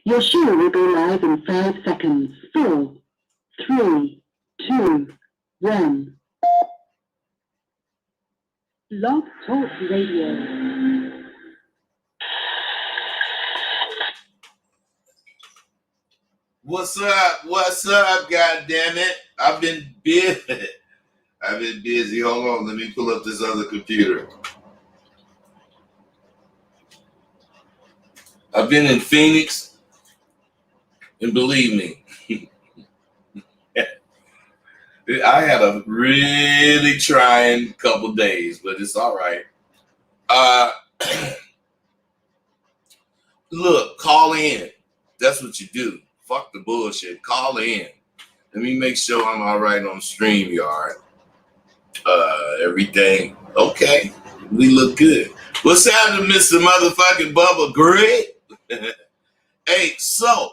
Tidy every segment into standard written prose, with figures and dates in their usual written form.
Your show will go live in 5 seconds. 4, 3, 2, 1. Blog Talk Radio. What's up? What's up? God damn it! I've been busy. Hold on, let me pull up this other computer. I've been in Phoenix, and believe me, I had a really trying couple days, but it's all right. Look, call in. That's what you do. Fuck the bullshit. Call in. Let me make sure I'm all right on StreamYard. Everything okay. We look good. What's happening, Mr. Motherfucking Bubba Greg? Hey, so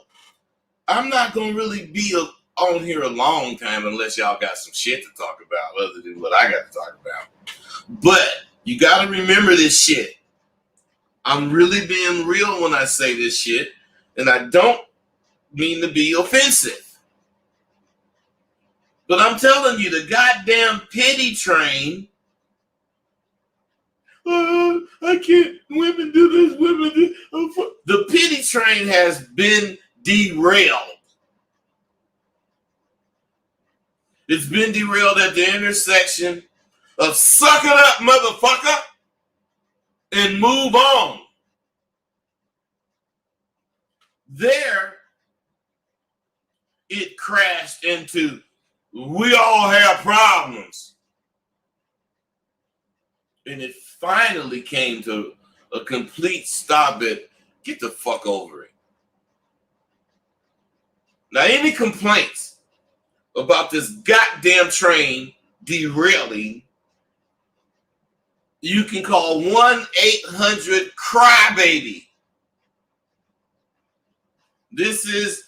I'm not gonna really be on here a long time unless y'all got some shit to talk about other than what I got to talk about. But you gotta remember this shit. I'm really being real when I say this shit, and I don't mean to be offensive. But I'm telling you, the goddamn pity train. I can't. Women do this. Women do. The pity train has been derailed. It's been derailed at the intersection of suck it up, motherfucker, and move on. There, it crashed into we all have problems. And it finally came to a complete stop at get the fuck over it. Now, any complaints about this goddamn train derailing, you can call 1-800-CRYBABY. This is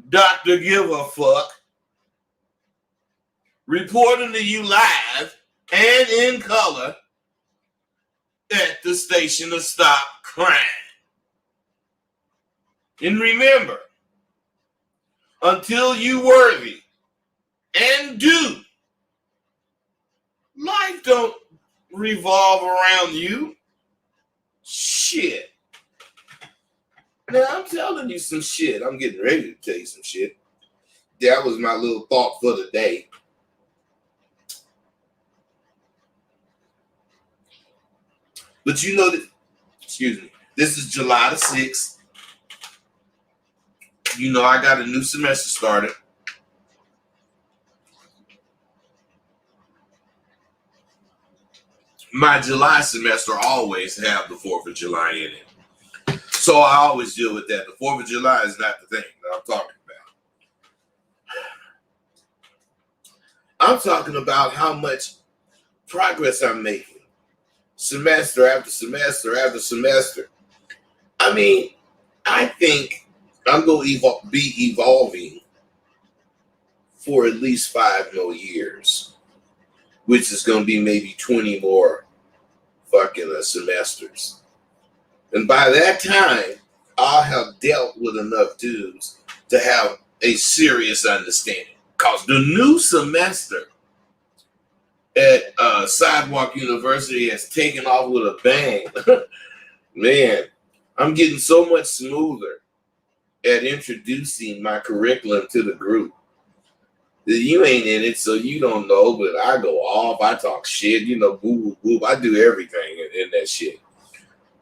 Dr. Give a Fuck reporting to you live and in color at the station to stop crime. And remember, until you worthy and do, life don't revolve around you. Shit. Now I'm telling you some shit. I'm getting ready to tell you some shit. That was my little thought for the day. But you know that, excuse me, this is July the 6th. You know I got a new semester started. My July semester always have the 4th of July in it. So I always deal with that. The 4th of July is not the thing that I'm talking about. I'm talking about how much progress I'm making. Semester after semester after semester. I mean, I think I'm going to be evolving for at least 5 more years, which is going to be maybe 20 more fucking semesters. And by that time, I'll have dealt with enough dudes to have a serious understanding. Because the new semester at Sidewalk University has taken off with a bang. Man, I'm getting so much smoother at introducing my curriculum to the group. You ain't in it, so you don't know, but I go off, I talk shit, you know, boo, boo, boo. I do everything in that shit.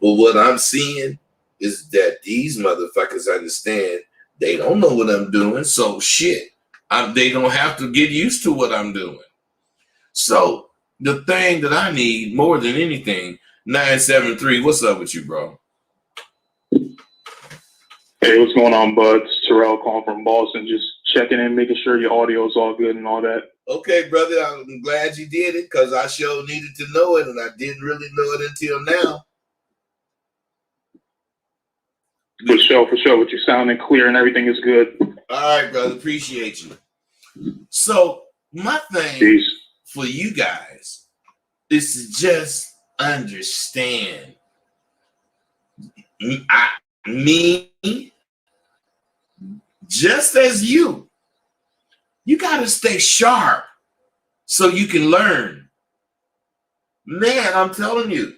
But what I'm seeing is that these motherfuckers understand they don't know what I'm doing, so shit. They don't have to get used to what I'm doing. So the thing that I need more than anything, 973, what's up with you, bro? Hey, what's going on, bud? It's Terrell calling from Boston, just checking in, making sure your audio is all good and all that. Okay, brother, I'm glad you did it because I sure needed to know it, and I didn't really know it until now. For sure. But you're sounding clear and everything is good. All right, brother, appreciate you. So my thing Peace. For you guys is to just understand me just as you got to stay sharp so you can learn. Man, I'm telling you,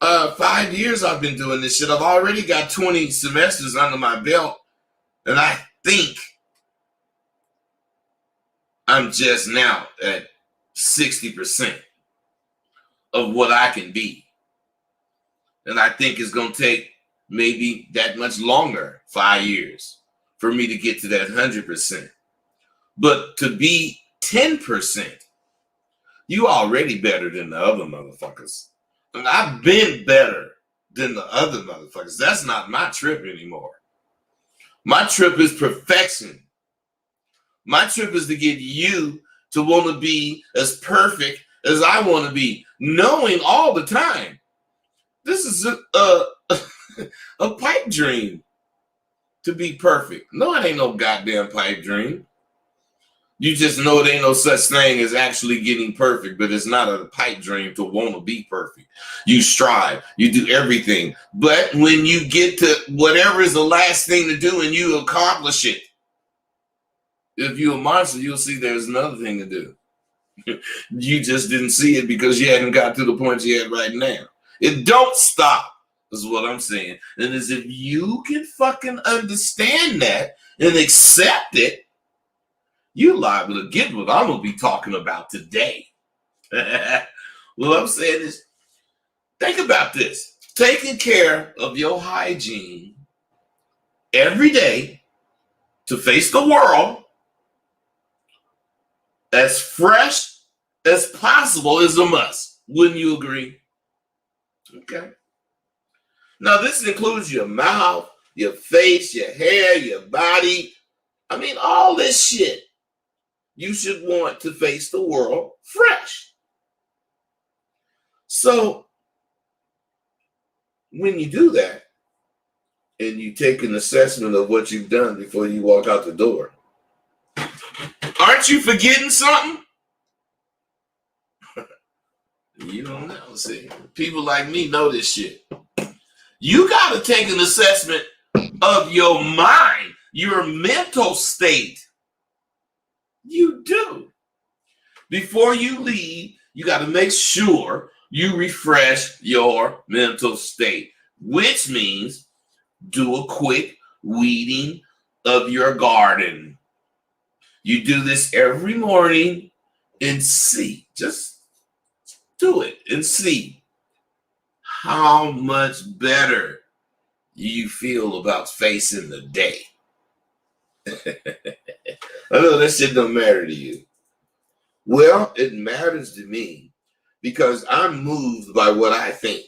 5 years I've been doing this shit. I've already got 20 semesters under my belt, and I think I'm just now at 60% of what I can be. And I think it's going to take maybe that much longer, 5 years, for me to get to that 100%. But to be 10%, you already better than the other motherfuckers. And I've been better than the other motherfuckers. That's not my trip anymore. My trip is perfection. My trip is to get you to want to be as perfect as I want to be, knowing all the time this is a pipe dream to be perfect. No, it ain't no goddamn pipe dream. You just know it ain't no such thing as actually getting perfect, but it's not a pipe dream to want to be perfect. You strive, you do everything. But when you get to whatever is the last thing to do and you accomplish it, if you're a monster, you'll see there's another thing to do. You just didn't see it because you hadn't got to the point you had right now. It don't stop, is what I'm saying. And as if you can fucking understand that and accept it, you're liable to get what I'm going to be talking about today. What I'm saying is, think about this. Taking care of your hygiene every day to face the world as fresh as possible is a must. Wouldn't you agree? Okay. Now, this includes your mouth, your face, your hair, your body. I mean, all this shit. You should want to face the world fresh. So, when you do that, and you take an assessment of what you've done before you walk out the door, aren't you forgetting something? You don't know. See, people like me know this shit. You got to take an assessment of your mind, your mental state. You do. Before you leave, you got to make sure you refresh your mental state, which means do a quick weeding of your garden. You do this every morning and see. Just do it and see how much better you feel about facing the day. I know that shit don't matter to you. Well, it matters to me because I'm moved by what I think.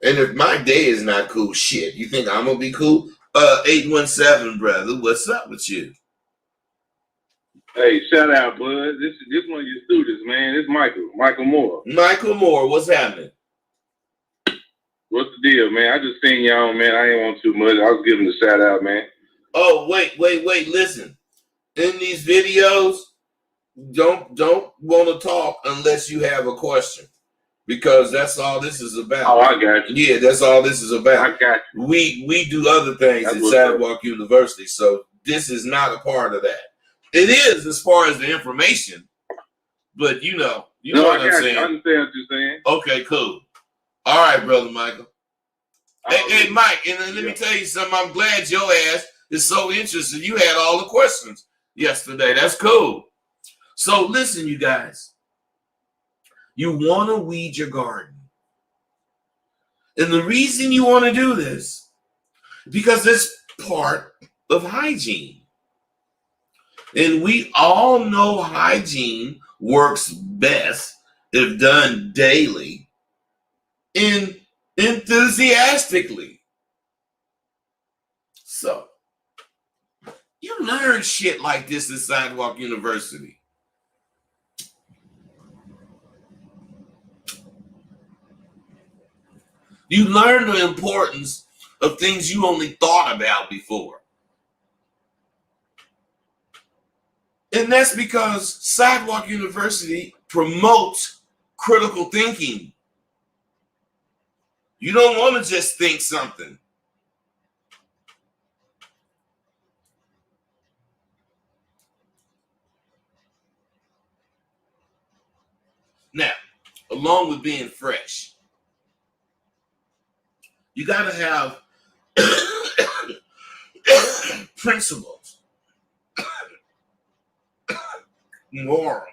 And if my day is not cool, shit, you think I'm gonna be cool? 817, brother, what's up with you? Hey, shout out, bud. This one of your students, man. It's Michael Moore. Michael Moore, what's happening? What's the deal, man? I just seen y'all, man. I ain't want too much. I was giving a shout out, man. Oh, wait, listen. In these videos, don't want to talk unless you have a question, because that's all this is about. Oh, I got you. Yeah, that's all this is about. I got you. We do other things That's at what's Sidewalk University, so this is not a part of that. It is as far as the information, but you know what I'm saying. I understand what you're saying. Okay, cool. All right, brother Michael. Hey, Mike, and let me tell you something. I'm glad your ass is so interested. You had all the questions yesterday. That's cool. So listen, you guys. You want to weed your garden. And the reason you want to do this, because it's part of hygiene. And we all know hygiene works best if done daily and enthusiastically. So, you learn shit like this at Sidewalk University. You learn the importance of things you only thought about before. And that's because Sidewalk University promotes critical thinking. You don't want to just think something. along with being fresh, you got to have principles, morals.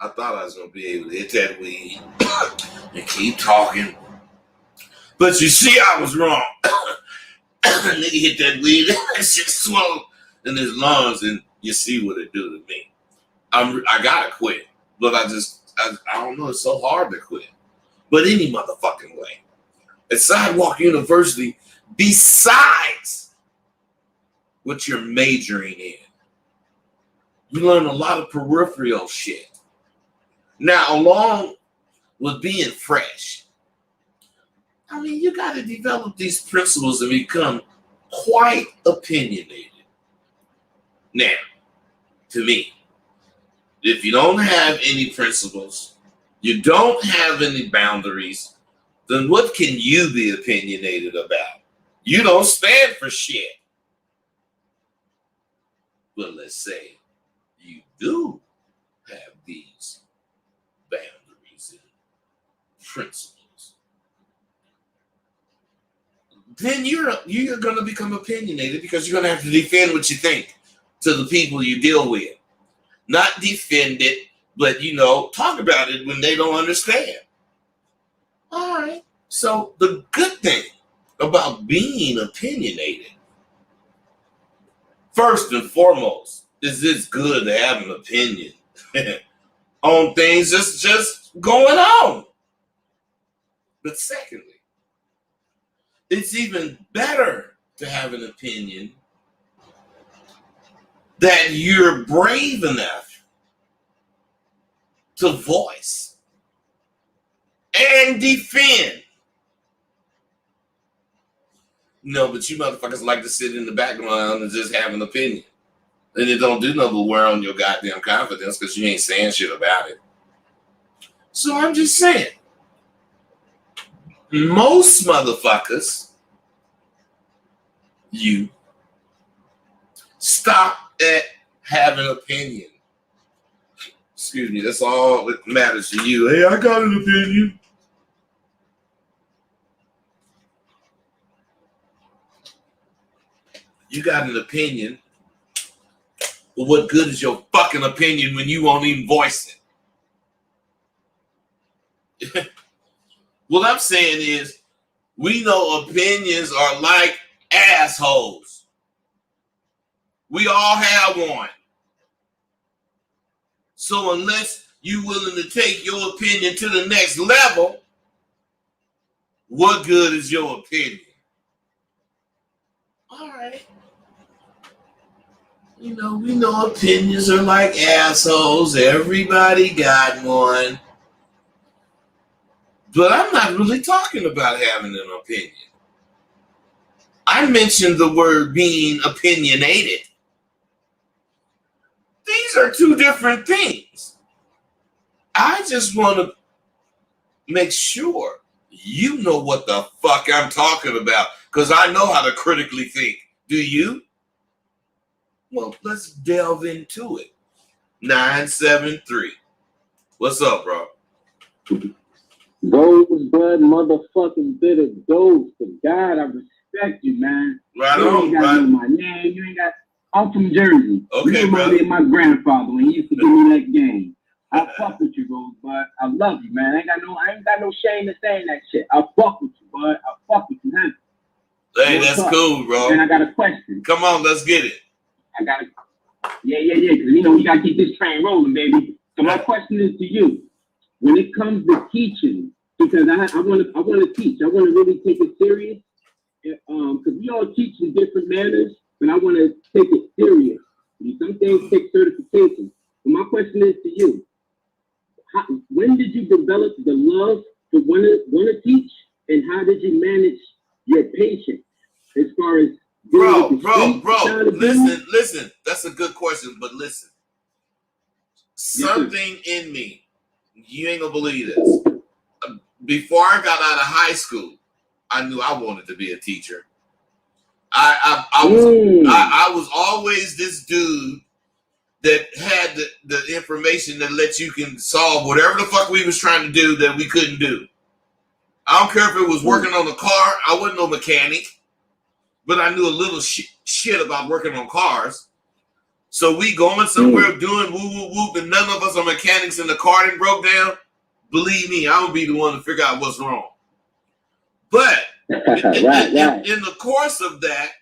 I thought I was going to be able to hit that weed and keep talking. But you see, I was wrong. Nigga hit that weed, that shit swelled in his lungs, and you see what it do to me. I gotta quit, but I don't know, it's so hard to quit. But any motherfucking way. At Sidewalk University, besides what you're majoring in, you learn a lot of peripheral shit. Now, along with being fresh, I mean, you got to develop these principles and become quite opinionated. Now, to me, if you don't have any principles, you don't have any boundaries, then what can you be opinionated about? You don't stand for shit. But let's say you do have these boundaries and principles. Then you're going to become opinionated because you're going to have to defend what you think to the people you deal with. Not defend it, but, talk about it when they don't understand. All right. So the good thing about being opinionated, first and foremost, is it's good to have an opinion on things that's just going on. But secondly, it's even better to have an opinion that you're brave enough to voice and defend. No, but you motherfuckers like to sit in the background and just have an opinion. And it don't do no but wear on your goddamn confidence because you ain't saying shit about it. So I'm just saying, most motherfuckers, you stop at having an opinion. Excuse me, that's all that matters to you. Hey, I got an opinion. You got an opinion, but what good is your fucking opinion when you won't even voice it? What I'm saying is, we know opinions are like assholes. We all have one. So unless you're willing to take your opinion to the next level, what good is your opinion? All right. We know opinions are like assholes. Everybody got one. But I'm not really talking about having an opinion. I mentioned the word being opinionated. These are two different things. I just want to make sure you know what the fuck I'm talking about, because I know how to critically think. Do you? Well, let's delve into it. 973. What's up, bro? Rosebud motherfucking bit of dose. For God, I respect you, man. Right you on, ain't got right? to know my name. You ain't got. I'm from Jersey. Okay, you remind me of my grandfather when he used to give me that game. I fuck with you, Rosebud. I love you, man. I ain't got no shame in saying that shit. I fuck with you, bud. I fuck with you, man. Hey, that's cool, bro. And I got a question. Come on, let's get it. I got it. Yeah. Because we gotta keep this train rolling, baby. So my question is to you: when it comes to teaching, because I want to teach. I want to really take it serious. Because we all teach in different manners, but I want to take it serious. Some things take certification. But my question is to you: when did you develop the love to want to teach, and how did you manage your patience as far as bro? Listen. That's a good question, but listen. Something in me, you ain't gonna believe this. Before I got out of high school, I knew I wanted to be a teacher. I was always this dude that had the information that lets you can solve whatever the fuck we was trying to do that we couldn't do. I don't care if it was working on a car. I wasn't no mechanic, but I knew a little shit about working on cars. So we going somewhere doing woo woo woo, and none of us are mechanics, and the car didn't broke down. Believe me, I would be the one to figure out what's wrong. But in the course of that,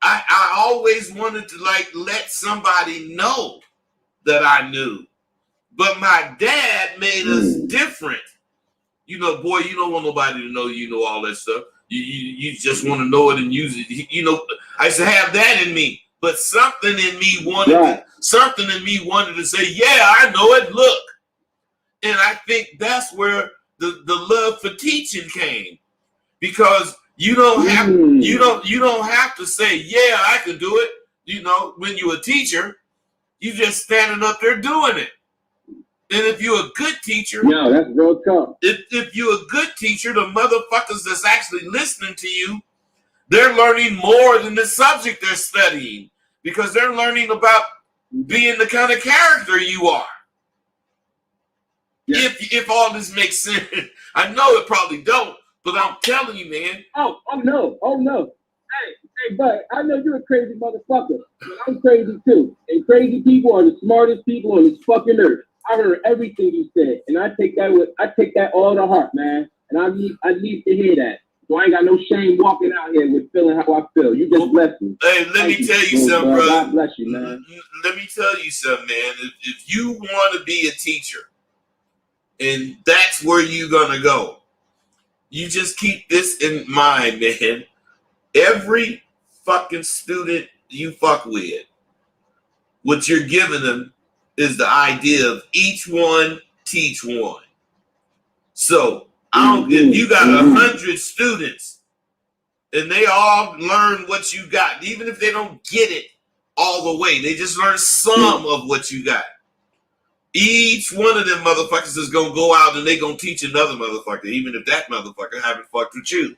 I always wanted to like let somebody know that I knew. But my dad made us different. You know, boy, you don't want nobody to know you know all that stuff. You just want to know it and use it. You know, I used to have that in me, but something in me wanted to say, yeah, I know it. Look, and I think that's where the love for teaching came, because you don't have to say, yeah, I can do it. You know, when you're a teacher, you just standing up there doing it. And if you're a good teacher, no, that's real tough. If you're a good teacher, the motherfuckers that's actually listening to you, they're learning more than the subject they're studying, because they're learning about being the kind of character you are. Yeah. If all this makes sense, I know it probably don't, but I'm telling you, man. Oh no. Hey, but I know you're a crazy motherfucker, but I'm crazy too. And crazy people are the smartest people on this fucking earth. I heard everything you said, and I take that all to heart, man. And I need to hear that. So I ain't got no shame walking out here with feeling how I feel. You just blessed me. Hey, let me tell you something, brother. God bless you, man. Let me tell you something, man. If you want to be a teacher, and that's where you're gonna go, you just keep this in mind, man. Every fucking student you fuck with, what you're giving them is the idea of each one teach one. So if you got 100 students and they all learn what you got, even if they don't get it all the way, they just learn some of what you got. Each one of them motherfuckers is gonna go out and they gonna teach another motherfucker, even if that motherfucker haven't fucked with you.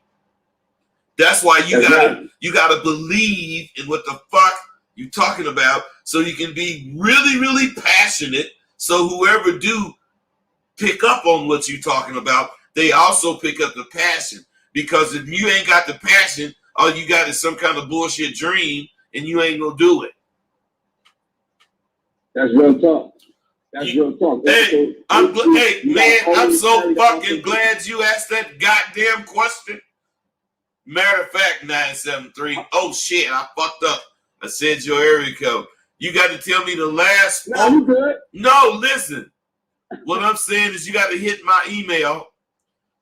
That's why you gotta believe in what the fuck you talking about, so you can be really, really passionate. So whoever do pick up on what you talking about, they also pick up the passion. Because if you ain't got the passion, all you got is some kind of bullshit dream, and you ain't gonna do it. That's real talk. Real talk. Hey, I'm so fucking glad you asked that goddamn question. Matter of fact, 973. Oh shit, I fucked up. I said your area code. You got to tell me the last. No, you good. No, listen. What I'm saying is you got to hit my email,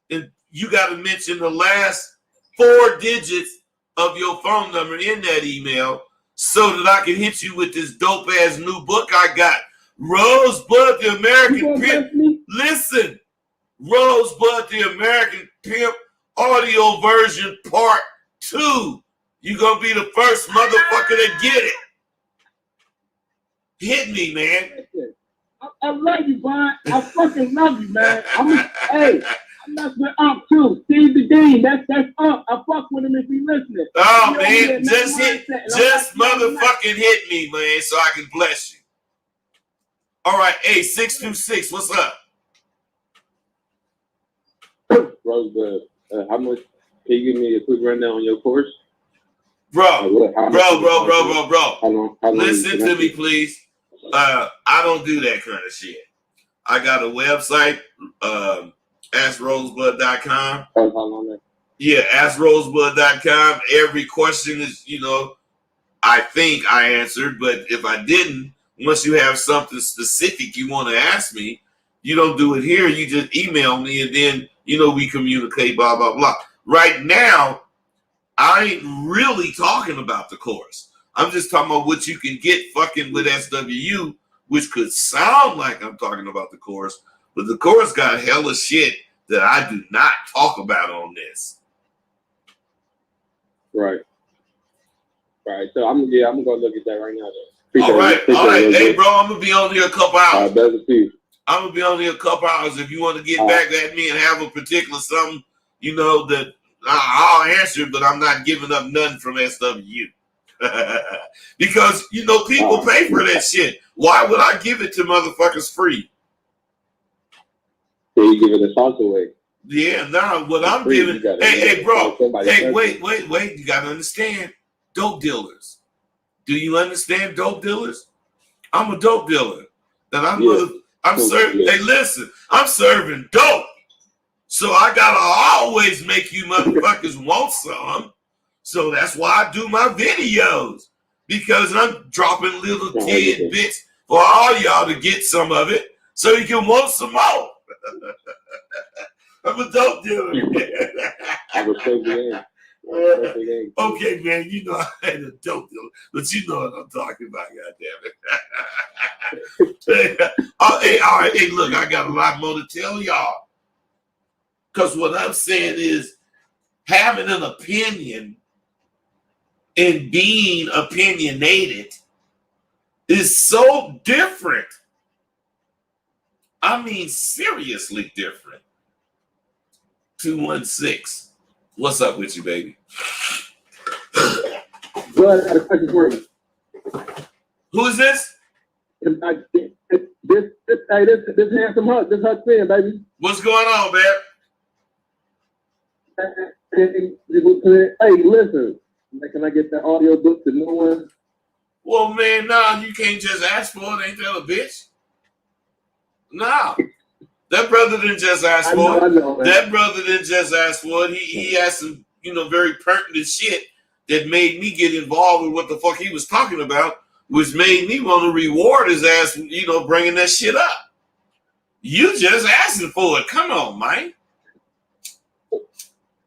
and you got to mention the last 4 digits of your phone number in that email, so that I can hit you with this dope ass new book I got. Rosebud, the American Pimp. Listen, Rosebud, the American Pimp audio version part 2. You're going to be the first motherfucker to get it. Hit me, man. I love you, Brian. I fucking love you, man. I mess with Ump too. Steve the Dean. That's Ump. I fuck with him if he listening. Oh, man. Just motherfucking hit me, man, so I can bless you. All right. Hey, 626. What's up? Rosebud, how much? Can you give me a quick rundown on your course? Bro. How long Listen to me, please. I don't do that kind of shit. I got a website, AskRosebud.com. How long that? Yeah, AskRosebud.com. Every question is, I think I answered, but if I didn't, once you have something specific you want to ask me, you don't do it here. You just email me, and then, we communicate, blah, blah, blah. Right now, I ain't really talking about the course. I'm just talking about what you can get fucking with SWU, which could sound like I'm talking about the course, but the course got hella shit that I do not talk about on this. Right. So I'm gonna go look at that right now. Though. All right. Hey, bro, I'm gonna be on here a couple hours. Better see you. I'm gonna be on here a couple hours. If you want to get back at me and have a particular something, that I'll answer it, but I'm not giving up nothing from SWU. Because, you know, people pay for that shit. Why would I give it to motherfuckers free? So you giving the sauce away. Yeah, nah, what I'm Free, giving. you gotta- Hey, bro. somebody Hey, touch wait. You got to understand. Dope dealers. Do you understand dope dealers? I'm a dope dealer. And I'm serving. Yeah. Hey, listen, I'm serving dope. So I gotta always make you motherfuckers want some. So that's why I do my videos. Because I'm dropping little tidbits for all y'all to get some of it so you can want some more. I'm a dope dealer. I respect the game. Okay, man, you know I had a dope dealer, but you know what I'm talking about, goddammit. Hey, all right, hey, look, I got a lot more to tell y'all. Because what I'm saying is having an opinion and being opinionated is so different. I mean, seriously different. 216. What's up with you, baby? Good, I got a question for you. Who is this? This handsome Huck, this Huck fan, baby. What's going on, man? Hey, listen, can I get that audio book to no one? Well, man, nah, you can't just ask for it. Ain't that a bitch? Nah. That brother didn't just ask for it. That brother didn't just ask for it. He had some, you know, very pertinent shit that made me get involved with what the fuck he was talking about, which made me want to reward his ass, you know, bringing that shit up. You just asking for it. Come on, man.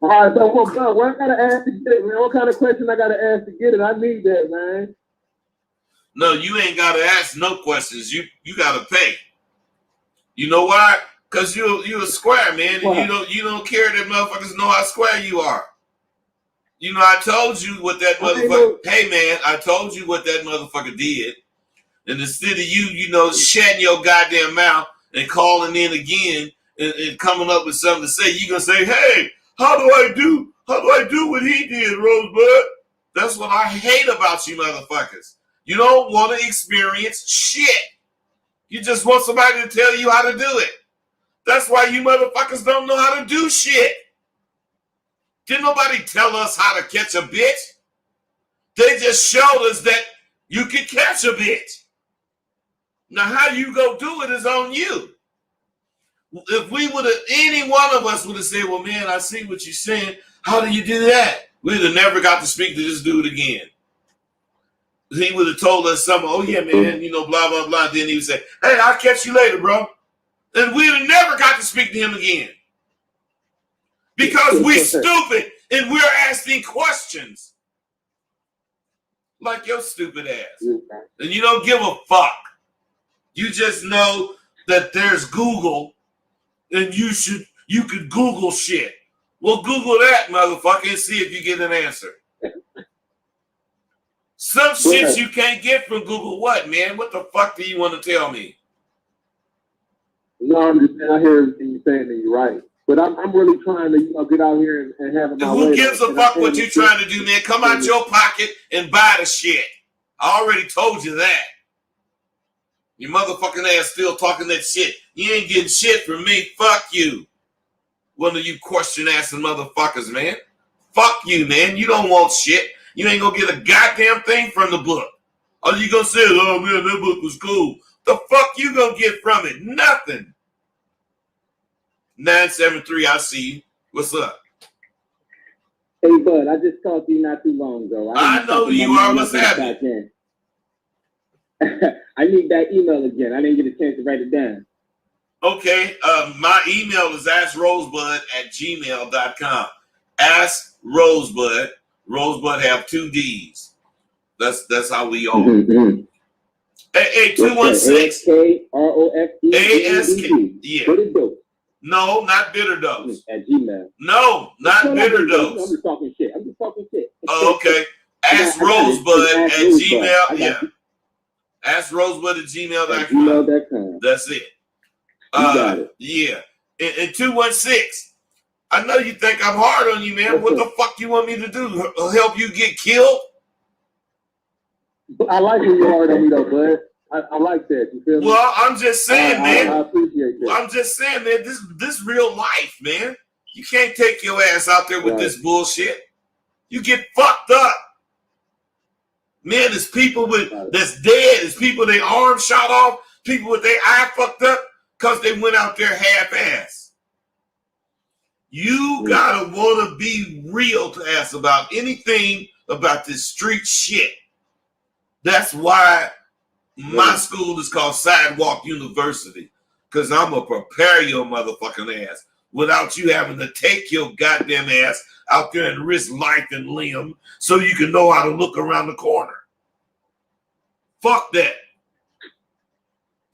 All right, so what I gotta ask to get it, man? What kind of question I gotta ask to get it? I need that, man. No, you ain't gotta ask no questions. You gotta pay. You know why? Cause you a square, man, and you don't care that motherfuckers know how square you are. You know, I told you what that motherfucker. Hey, man, I told you what that motherfucker did. And instead of you know, shutting your goddamn mouth and calling in again and coming up with something to say, you gonna say, hey, how do I do what he did, Rosebud? That's what I hate about you motherfuckers. You don't want to experience shit. You just want somebody to tell you how to do it. That's why you motherfuckers don't know how to do shit. Didn't nobody tell us how to catch a bitch? They just showed us that you could catch a bitch. Now, how you go do it is on you. If we would have, any one of us would have said, well, man, I see what you're saying. How do you do that? We'd have never got to speak to this dude again. He would have told us something, oh, yeah, man, you know, blah, blah, blah. Then he would say, hey, I'll catch you later, bro. And we'd have never got to speak to him again. Because we're stupid and we're asking questions. Like your stupid ass. And you don't give a fuck. You just know that there's Google and you could Google shit. Well, Google that, motherfucker, and see if you get an answer. Some shit you can't get from Google. What, man? What the fuck do you want to tell me? No, I'm just saying, I hear everything you're saying and you're right. But I'm really trying to get out here and have it. Who gives a fuck what you trying to do, man? Come out your pocket and buy the shit. I already told you that. Your motherfucking ass still talking that shit. You ain't getting shit from me. Fuck you. One of you question-assing motherfuckers, man. Fuck you, man. You don't want shit. You ain't gonna get a goddamn thing from the book. All you gonna say is, oh, man, that book was cool. The fuck you gonna get from it? Nothing. 973, I see you. What's up? Hey, bud, I just talked to you not too long ago. I know who you are. What's happening? I need that email again. I didn't get a chance to write it down. Okay, my email is askrosebud@gmail.com. Ask Rosebud. Rosebud have 2 D's. That's how we are. Mm-hmm. Hey, 216. ASK. Yeah. Bitter Dose. No, not Bitter Dose. At Gmail. No, not Bitter Dose. I'm just talking shit. Oh, okay. Ask Rosebud at Gmail. Yeah. Ask Rosebud at gmail.com. That's it. You got it. Yeah. And 216. I know you think I'm hard on you, man. What the fuck you want me to do? Help you get killed? I like when you're hard on me though, bud. I like that. You feel me? Well, I'm just saying, man. I appreciate that. I'm just saying, man. This real life, man. You can't take your ass out there with this bullshit. You get fucked up. Man, there's people that's dead. There's people their arms shot off. People with their eye fucked up because they went out there half-ass. You gotta want to be real to ask about anything about this street shit. That's why my school is called Sidewalk University, because I'm going to prepare your motherfucking ass without you having to take your goddamn ass out there and risk life and limb so you can know how to look around the corner. Fuck that.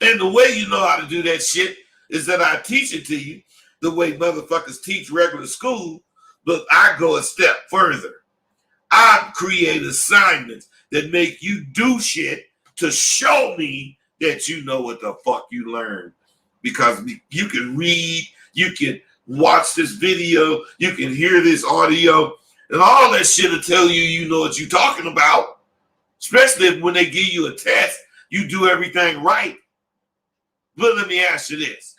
And the way you know how to do that shit is that I teach it to you the way motherfuckers teach regular school, but I go a step further. I create assignments that make you do shit to show me that you know what the fuck you learned. Because you can read, you can watch this video, you can hear this audio, and all that shit will tell you you know what you're talking about. Especially when they give you a test, you do everything right. But let me ask you this.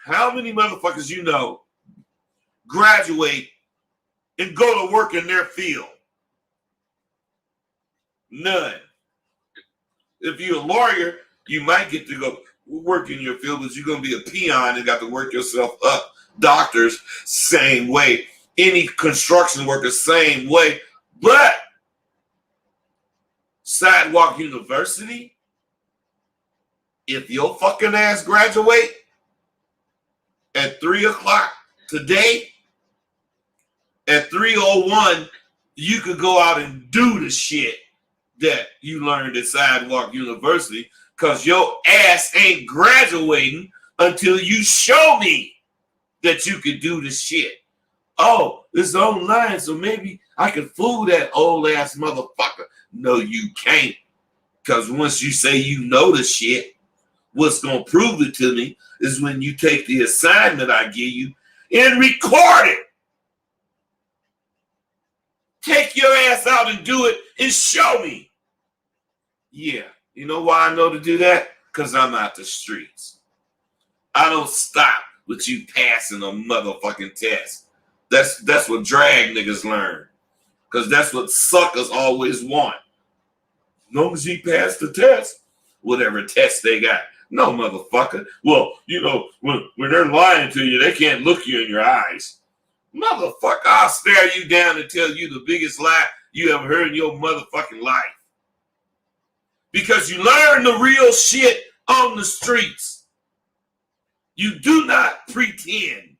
How many motherfuckers you know graduate and go to work in their field? None. If you're a lawyer, you might get to go work in your field, but you're going to be a peon and got to work yourself up. Doctors, same way. Any construction worker, same way. But Sidewalk University, if your fucking ass graduate at 3 o'clock today, at 3:01, you could go out and do the shit that you learned at Sidewalk University, because your ass ain't graduating until you show me that you could do the shit. Oh, it's online, so maybe I can fool that old ass motherfucker. No, you can't. Because once you say you know the shit, what's going to prove it to me is when you take the assignment I give you and record it. Take your ass out and do it and show me. Yeah. You know why I know to do that? Because I'm out the streets. I don't stop with you passing a motherfucking test. That's what drag niggas learn. Because that's what suckers always want. As long as you pass the test, whatever test they got. No, motherfucker. Well, you know, when they're lying to you, they can't look you in your eyes. Motherfucker, I'll stare you down and tell you the biggest lie you ever heard in your motherfucking life. Because you learn the real shit on the streets. You do not pretend.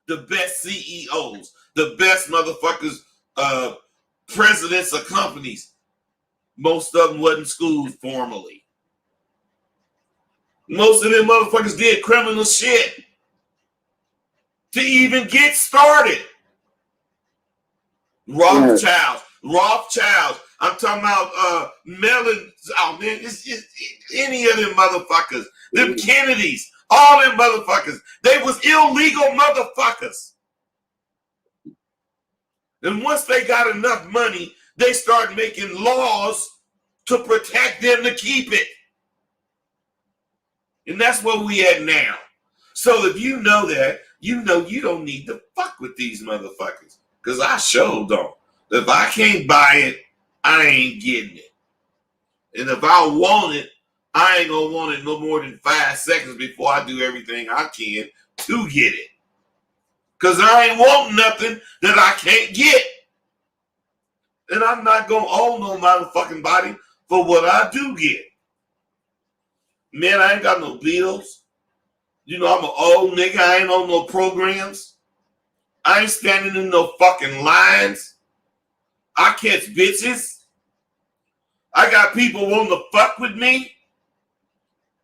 The best CEOs, the best motherfuckers, presidents of companies, most of them wasn't schooled formally. Most of them motherfuckers did criminal shit to even get started. Rothschilds. I'm talking about Mellon. Oh man, it's any of them motherfuckers. Them Kennedys, all them motherfuckers. They was illegal motherfuckers. And once they got enough money, they started making laws to protect them to keep it. And that's where we at now. So if you know that, you know you don't need to fuck with these motherfuckers. Because I sure don't. If I can't buy it, I ain't getting it. And if I want it, I ain't gonna want it no more than 5 seconds before I do everything I can to get it. Because I ain't wanting nothing that I can't get. And I'm not gonna own no motherfucking body for what I do get. Man, I ain't got no bills. You know, I'm an old nigga. I ain't on no programs. I ain't standing in no fucking lines. I catch bitches. I got people wanting to fuck with me.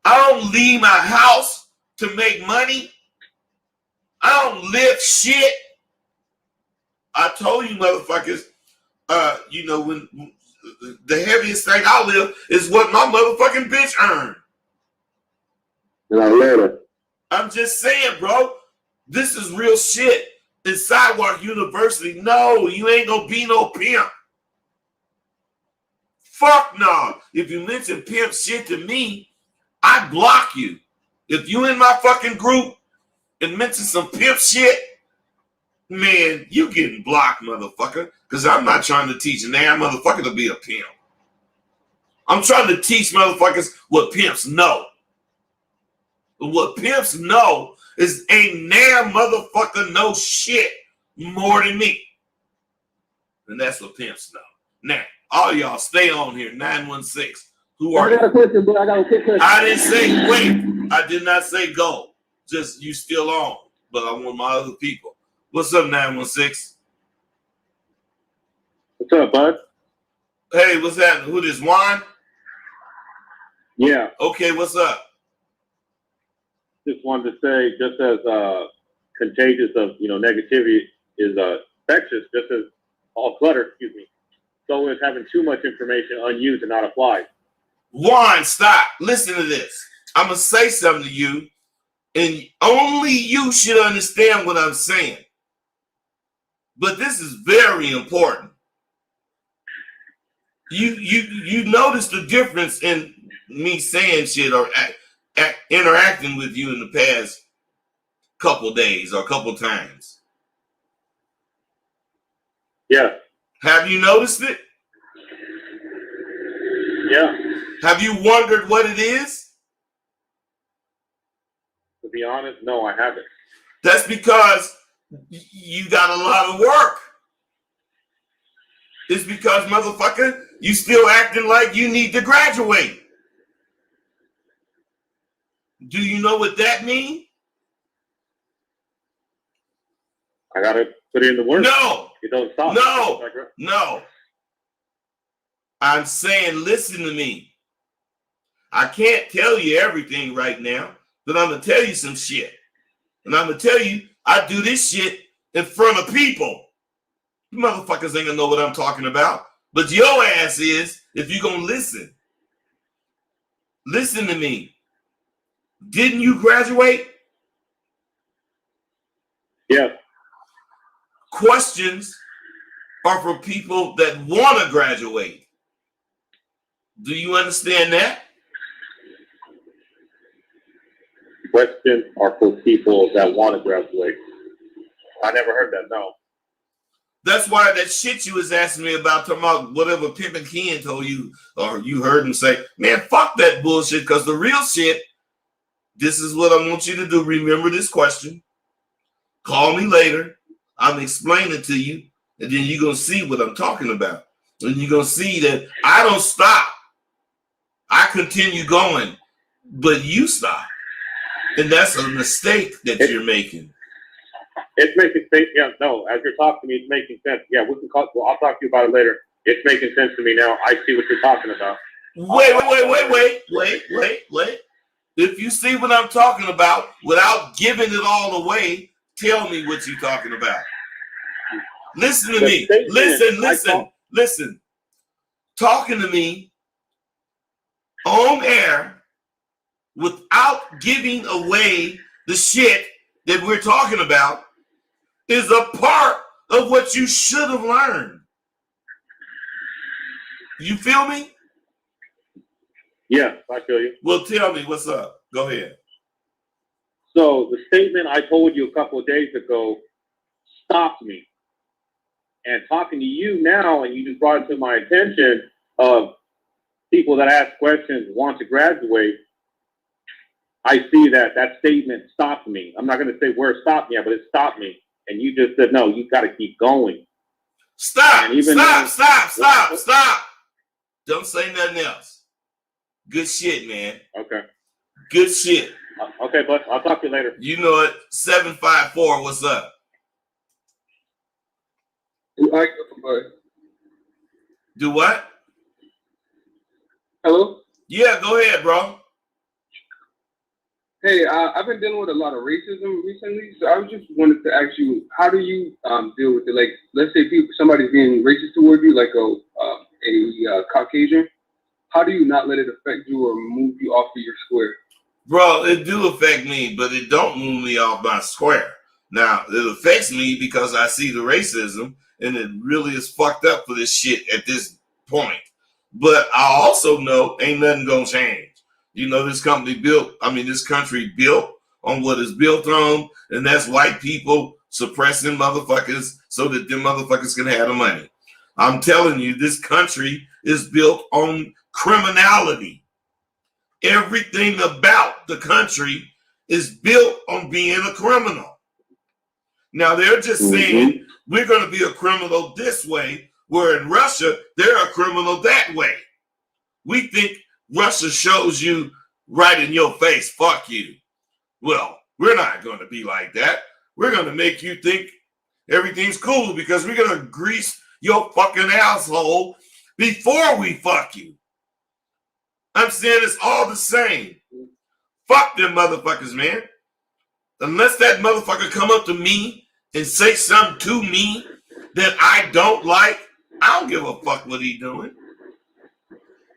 I don't leave my house to make money. I don't lift shit. I told you motherfuckers, you know, when the heaviest thing I live is what my motherfucking bitch earned. And I let her. I'm just saying, bro. This is real shit. In Sidewalk University, no, you ain't gonna be no pimp. Fuck no. If you mention pimp shit to me, I block you. If you in my fucking group and mention some pimp shit, man, you getting blocked, motherfucker. Because I'm not trying to teach a damn motherfucker to be a pimp. I'm trying to teach motherfuckers what pimps know. What pimps know is ain't damn motherfucker know shit more than me. And that's what pimps know. Now, all y'all stay on here, 916. Who are I got you? a question, bro. I got a quick question. I didn't say wait. I did not say go. Just you still on. But I want my other people. What's up, 916? What's up, bud? Hey, what's happening? Who this, Juan? Yeah, Okay, what's up? just wanted to say, just as contagious of negativity is infectious, just as all clutter, excuse me, so is having too much information unused and not applied. Juan, stop. Listen to this. I'm going to say something to you, and only you should understand what I'm saying. But this is very important. You notice the difference in me saying shit or interacting with you in the past couple days or couple times. Yeah. Have you noticed it? Yeah. Have you wondered what it is? To be honest, no, I haven't. That's because you got a lot of work. It's because, motherfucker, you still acting like you need to graduate. Do you know what that means? I gotta put in the work. No. It don't stop. No. I'm saying, listen to me. I can't tell you everything right now, but I'm going to tell you some shit. And I'm going to tell you, I do this shit in front of people. You motherfuckers ain't going to know what I'm talking about. But your ass is, if you're going to listen. Listen to me. Didn't you graduate? Yeah. Questions are for people that want to graduate. Do you understand that? Questions are for people that want to graduate. I never heard that, no. That's why that shit you was asking me about, talking about whatever Pimp and Ken told you, or you heard him say, man, fuck that bullshit, because the real shit, this is what I want you to do. Remember this question. Call me later. I'm explaining to you, and then you're going to see what I'm talking about. And you're going to see that I don't stop. I continue going, but you stop. And that's a mistake that you're making. It's making sense. Yeah, no, as you're talking to me, it's making sense. Yeah, we can call. Well, I'll talk to you about it later. It's making sense to me now. I see what you're talking about. Wait. If you see what I'm talking about without giving it all away, tell me what you're talking about. Listen to me. Listen. Talking to me on air without giving away the shit that we're talking about is a part of what you should have learned. You feel me? Yeah, I feel you. Well, tell me what's up. Go ahead. So the statement I told you a couple of days ago stopped me. And talking to you now, and you just brought it to my attention of people that ask questions, want to graduate, I see that statement stopped me. I'm not going to say where it stopped me at, but it stopped me. And you just said, no, you got to keep going. Stop. Don't say nothing else. Good shit, man. Okay. Good shit. Okay, but I'll talk to you later. You know it. 754, what's up? Do what? Hello? Yeah, go ahead, bro. Hey, I've been dealing with a lot of racism recently, so I just wanted to ask you, how do you deal with it? Like, let's say somebody's being racist toward you, like a Caucasian. How do you not let it affect you or move you off of your square? Bro, it do affect me, but it don't move me off my square. Now, it affects me because I see the racism, and it really is fucked up for this shit at this point. But I also know ain't nothing gonna change. You know, this country built on what is built on, and that's white people suppressing motherfuckers so that them motherfuckers can have the money. I'm telling you, this country is built on criminality. Everything about the country is built on being a criminal. Now, they're just saying we're going to be a criminal this way, where in Russia, they're a criminal that way. We think Russia shows you right in your face, fuck you. Well, we're not going to be like that. We're going to make you think everything's cool because we're going to grease your fucking asshole before we fuck you. I'm saying it's all the same. Fuck them motherfuckers, man. Unless that motherfucker come up to me and say something to me that I don't like, I don't give a fuck what he doing.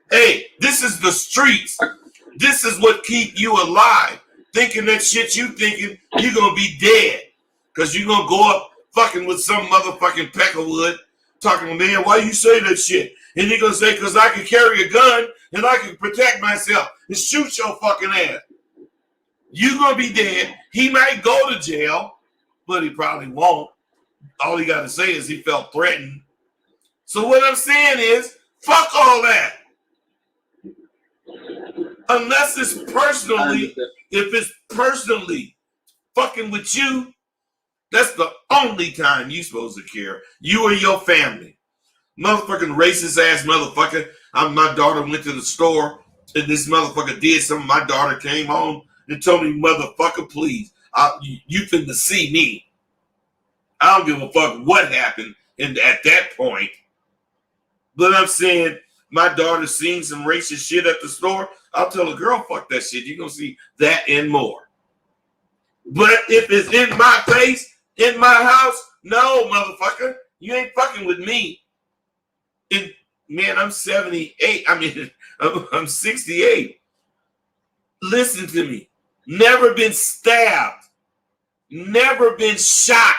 Hey, this is the streets. This is what keep you alive. Thinking that shit you thinking, you're going to be dead. Because you're going to go up fucking with some motherfucking peckerwood talking, man, why you say that shit? And you're going to say, because I can carry a gun and I can protect myself and shoot your fucking ass. You're going to be dead. He might go to jail, but he probably won't. All he got to say is he felt threatened. So what I'm saying is, fuck all that. Unless it's personally, if it's personally fucking with you, that's the only time you supposed to care. You or your family. Motherfucking racist ass motherfucker. My daughter went to the store and this motherfucker did something. My daughter came home and told me, motherfucker, please, you finna see me. I don't give a fuck what happened at that point. But I'm saying, my daughter seen some racist shit at the store. I'll tell a girl, fuck that shit. You're going to see that and more. But if it's in my face, in my house, no, motherfucker. You ain't fucking with me. And, man, I'm 78. I mean, I'm 68. Listen to me. Never been stabbed. Never been shot.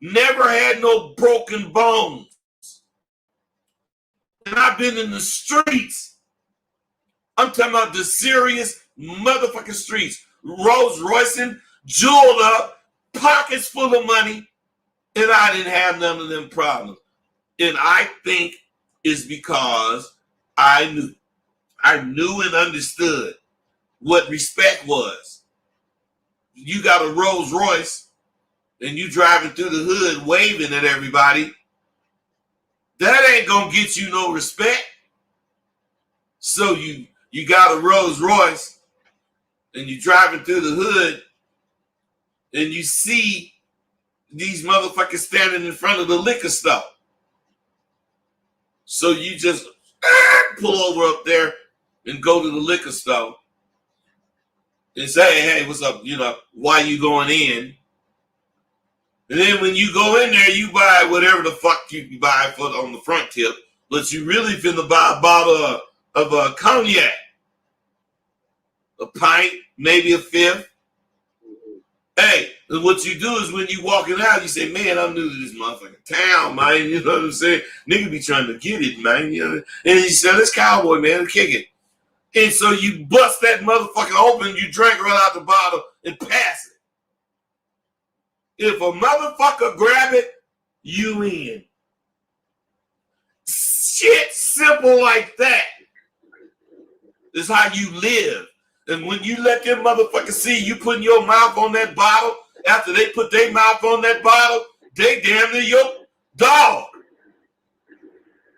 Never had no broken bones. And I've been in the streets. I'm talking about the serious motherfucking streets. Rolls Roycing, jeweled up, pockets full of money, and I didn't have none of them problems. And I think it's because I knew and understood what respect was. You got a Rolls Royce and you driving through the hood waving at everybody. That ain't gonna get you no respect. So you got a Rolls Royce and you driving through the hood and you see these motherfuckers standing in front of the liquor store. So you just pull over up there and go to the liquor store and say, hey, what's up? You know, why you going in? And then when you go in there, you buy whatever the fuck you buy for on the front tip, but you really finna buy a bottle of cognac. A pint, maybe a fifth. Hey, and what you do is when you walking out, you say, man, I'm new to this motherfucking town, man. You know what I'm saying? Nigga be trying to get it, man. You know? And you say, this cowboy, man, kick it. And so you bust that motherfucker open, you drink right out the bottle and pass it. If a motherfucker grab it, you in. Shit simple like that is how you live. And when you let them motherfuckers see you putting your mouth on that bottle, after they put their mouth on that bottle, they damn near your dog.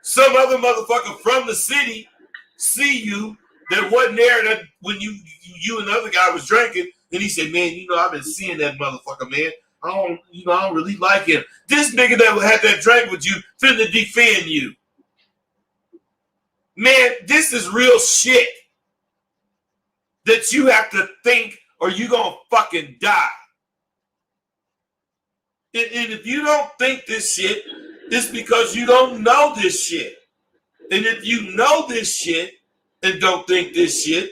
Some other motherfucker from the city see you that wasn't there that when you and the other guy was drinking, and he said, man, you know, I've been seeing that motherfucker, man. I don't really like him. This nigga that had that drink with you finna defend you. Man, this is real shit that you have to think or you gonna fucking die. And if you don't think this shit, it's because you don't know this shit. And if you know this shit and don't think this shit,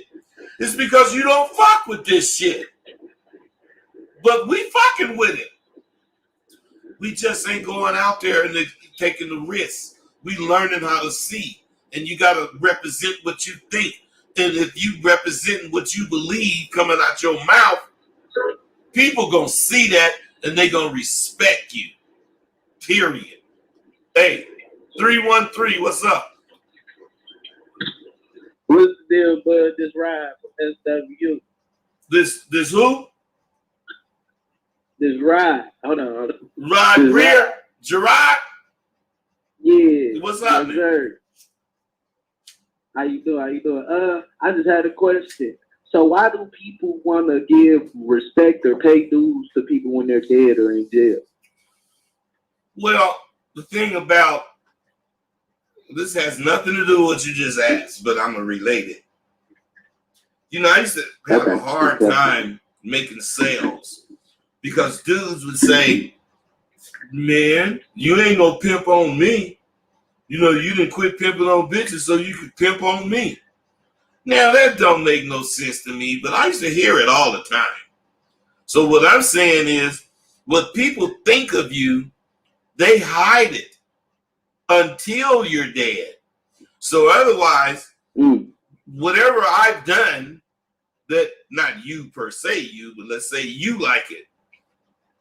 it's because you don't fuck with this shit. But we fucking with it. We just ain't going out there and taking the risks. We learning how to see. And you got to represent what you think. And if you represent what you believe coming out your mouth, people going to see that and they going to respect you. Period. Hey, 313, what's up? What's the deal, bud? This ride from SW. This who? This ride. Hold on. Rod Greer? Gerard? Yeah. What's up, man? Sir. How you doing? I just had a question. So why do people want to give respect or pay dues to people when they're dead or in jail? Well, the thing about this has nothing to do with what you just asked, but I'm going to relate it. You know, I used to have a hard time making sales because dudes would say, man, you ain't no pimp on me. You know, you didn't quit pimping on bitches so you could pimp on me. Now, that don't make no sense to me, but I used to hear it all the time. So what I'm saying is, what people think of you, they hide it until you're dead. So otherwise, whatever I've done, that not you per se, you, but let's say you like it.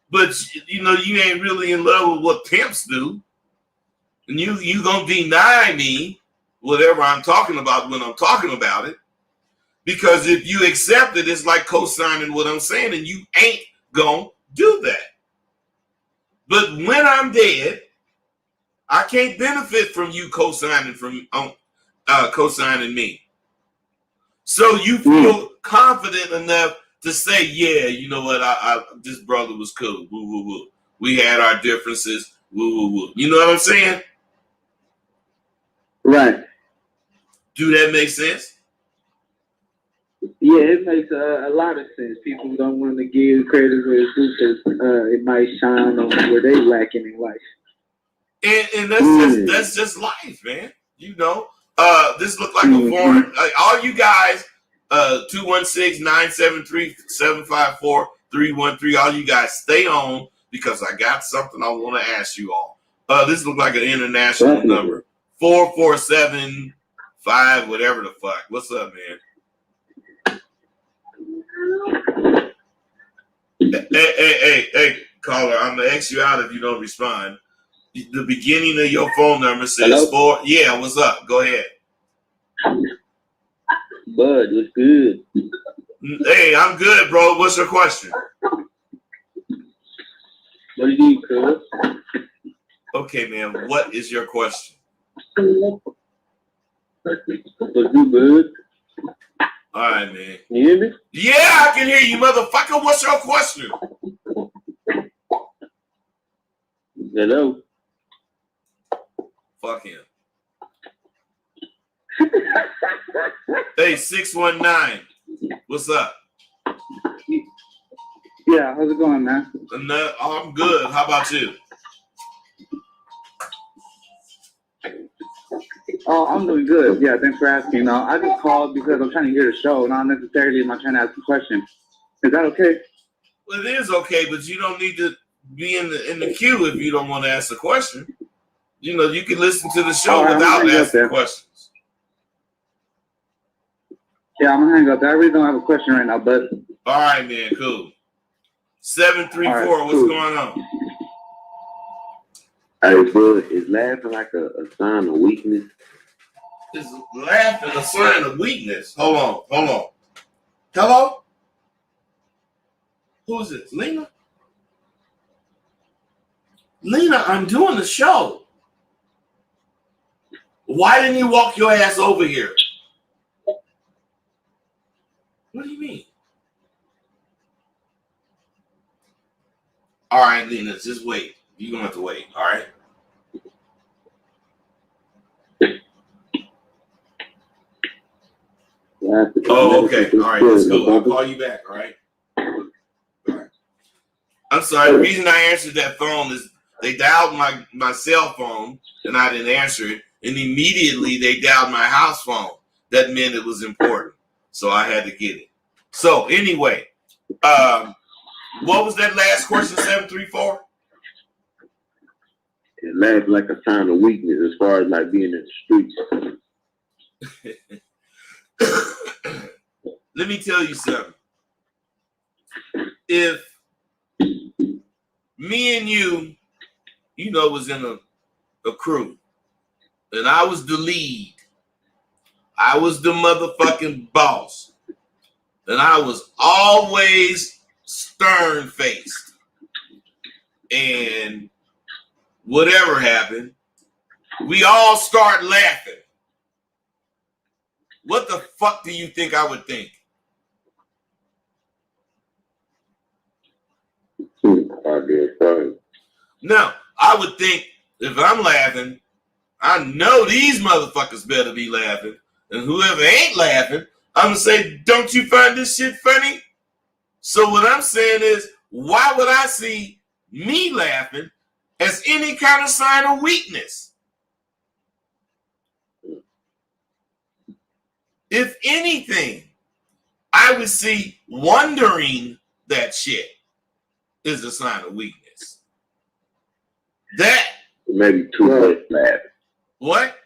But, you know, you ain't really in love with what pimps do. And you gonna deny me whatever I'm talking about when I'm talking about it. Because if you accept it, it's like co-signing what I'm saying, and you ain't gonna do that. But when I'm dead, I can't benefit from you co-signing co-signing me. So you feel confident enough to say, yeah, you know what, this brother was cool. Woo, woo, woo. We had our differences. Woo, woo, woo. You know what I'm saying? Right. Do that make sense? Yeah, it makes a lot of sense. People don't want to give credit where it's due because it might shine on where they lacking in life. And that's just life, man. You know, this look like a foreign. All you guys, 216-973-754-313. All you guys, stay on because I got something I want to ask you all. This look like an international number. 447-5, whatever the fuck. What's up, man? Hey, caller, I'm gonna X you out if you don't respond. The beginning of your phone number says 4. Yeah, what's up? Go ahead. Bud, what's good? Hey, I'm good, bro. What's your question? What do you need, cuz? Okay, man. What is your question? What's good, bud? All right, man. You hear me? Yeah, I can hear you, motherfucker. What's your question? Hello? Fuck him. Hey, 619. What's up? Yeah, how's it going, man? No, I'm good. How about you? Oh, I'm doing good. Yeah, thanks for asking. I just called because I'm trying to hear the show, not necessarily am I trying to ask a question. Is that okay? Well, it is okay, but you don't need to be in the queue if you don't want to ask a question. You know, you can listen to the show without asking questions. Yeah, I'm gonna hang up. I really don't have a question right now, but all right, man, cool. 734, what's going on? Hey, bud, is laughing like a sign of weakness? Is laughing a sign of weakness? Hold on. Hello? Who is it? Lena? Lena, I'm doing the show. Why didn't you walk your ass over here? What do you mean? All right, Lena, just wait. You're going to have to wait, all right? Oh, okay. All right, let's go. I'll call you back, all right? All right. I'm sorry. The reason I answered that phone is they dialed my cell phone, and I didn't answer it. And immediately they dialed my house phone. That meant it was important. So I had to get it. So anyway, What was that last question, 734? It laughs like a sign of weakness as far as like being in the streets. Let me tell you something. If me and you was in a crew, and I was the lead, I was the motherfucking boss, and I was always stern-faced, and whatever happened, we all start laughing. What the fuck do you think I would think? No, I would think if I'm laughing, I know these motherfuckers better be laughing. And whoever ain't laughing, I'm going to say, don't you find this shit funny? So what I'm saying is, why would I see me laughing as any kind of sign of weakness? If anything, I would see wondering that shit is a sign of weakness. That maybe too much laughing. What?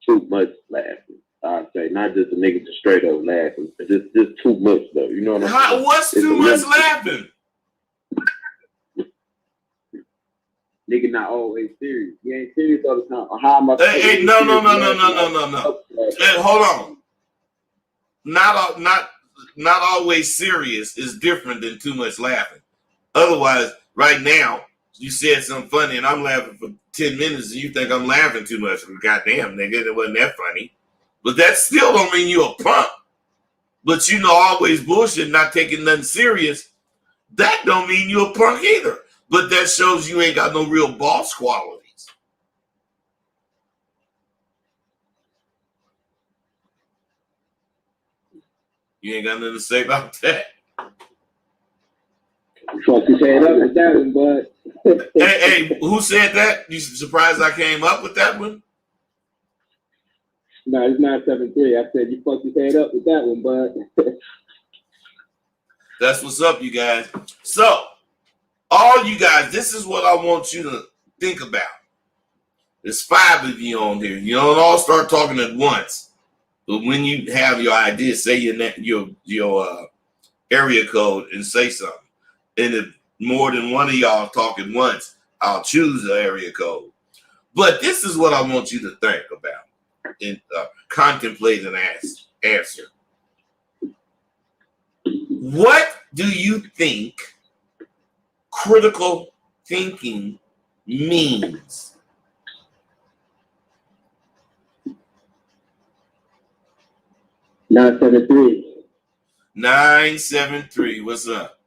Too much laughing. I'd say not just a nigga just straight up laughing, but just too much though. You know what I'm saying? What's too much laughing? Nigga not always serious. You ain't serious all the time. How am I? Hey, no. Hey, hold on. Not always serious is different than too much laughing. Otherwise, right now, you said something funny and I'm laughing for 10 minutes and you think I'm laughing too much. Goddamn, nigga, it wasn't that funny. But that still don't mean you a punk. But always bullshit, not taking nothing serious. That don't mean you a punk either. But that shows you ain't got no real boss qualities. You ain't got nothing to say about that. Fuck his head up with that one, bud. Hey, who said that? You surprised I came up with that one? No, it's 973. I said you fucked his head up with that one, bud. That's what's up, you guys. So, all you guys, this is what I want you to think about. There's 5 of you on here. You don't all start talking at once. But when you have your idea, say your area code and say something. And if more than one of y'all talk at once, I'll choose the area code. But this is what I want you to think about and contemplate and answer. What do you think critical thinking means? Nine seven three. What's up?